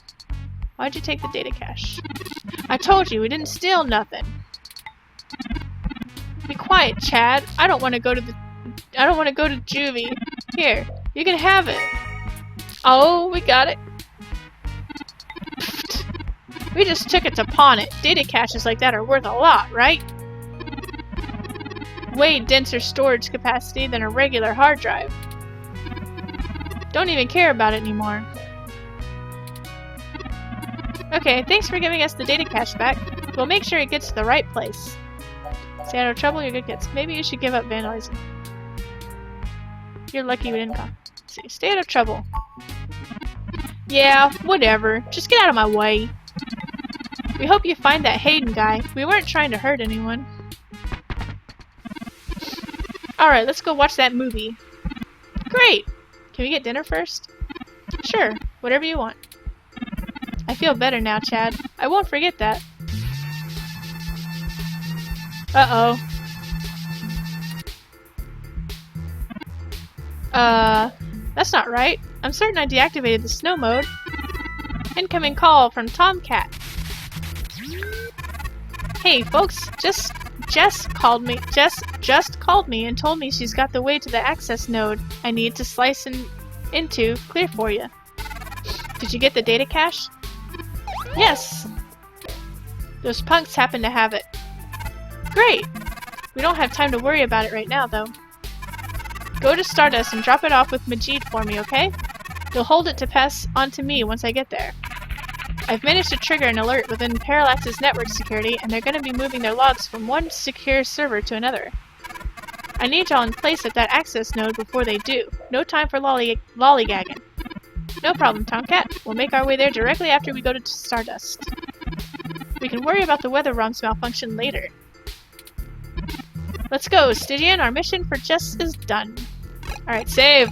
Why'd you take the data cache? I told you, we didn't steal nothing. Be quiet, Chad. I don't want to go to juvie. Here, you can have it. Oh, we got it. We just took it to pawn it. Data caches like that are worth a lot, right? Way denser storage capacity than a regular hard drive. Don't even care about it anymore. Okay, thanks for giving us the data cache back. We'll make sure it gets to the right place. Stay out of trouble, you're good kids. Maybe you should give up vandalizing. You're lucky we didn't come. See, stay out of trouble. Yeah, whatever. Just get out of my way. We hope you find that Hayden guy. We weren't trying to hurt anyone. Alright, let's go watch that movie. Great! Can we get dinner first? Sure, whatever you want. I feel better now, Chad. I won't forget that. Uh-oh. That's not right. I'm certain I deactivated the snow mode. Incoming call from Tomcat. Hey, folks, Jess called me and told me she's got the way to the access node I need to slice into clear for you. Did you get the data cache? Yes! Those punks happen to have it. Great! We don't have time to worry about it right now, though. Go to Stardust and drop it off with Majid for me, okay? You'll hold it to pass on to me once I get there. I've managed to trigger an alert within Parallax's network security, and they're going to be moving their logs from one secure server to another. I need y'all in place at that access node before they do. No time for lollygagging. No problem, Tomcat. We'll make our way there directly after we go to Stardust. We can worry about the weather ROM's malfunction later. Let's go, Stygian. Our mission for Jess is done. Alright, save!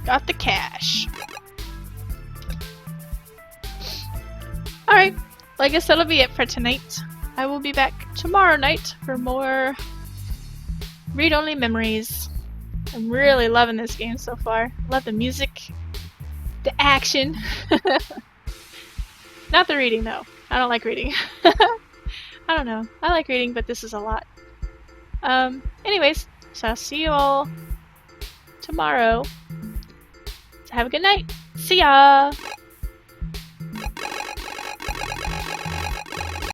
Got the cash. Alright, well, I guess that'll be it for tonight. I will be back tomorrow night for more read-only memories. I'm really loving this game so far. Love the music, the action. Not the reading though. I don't like reading. I don't know. I like reading, but this is a lot. Anyways, so I'll see you all tomorrow. So have a good night. See ya!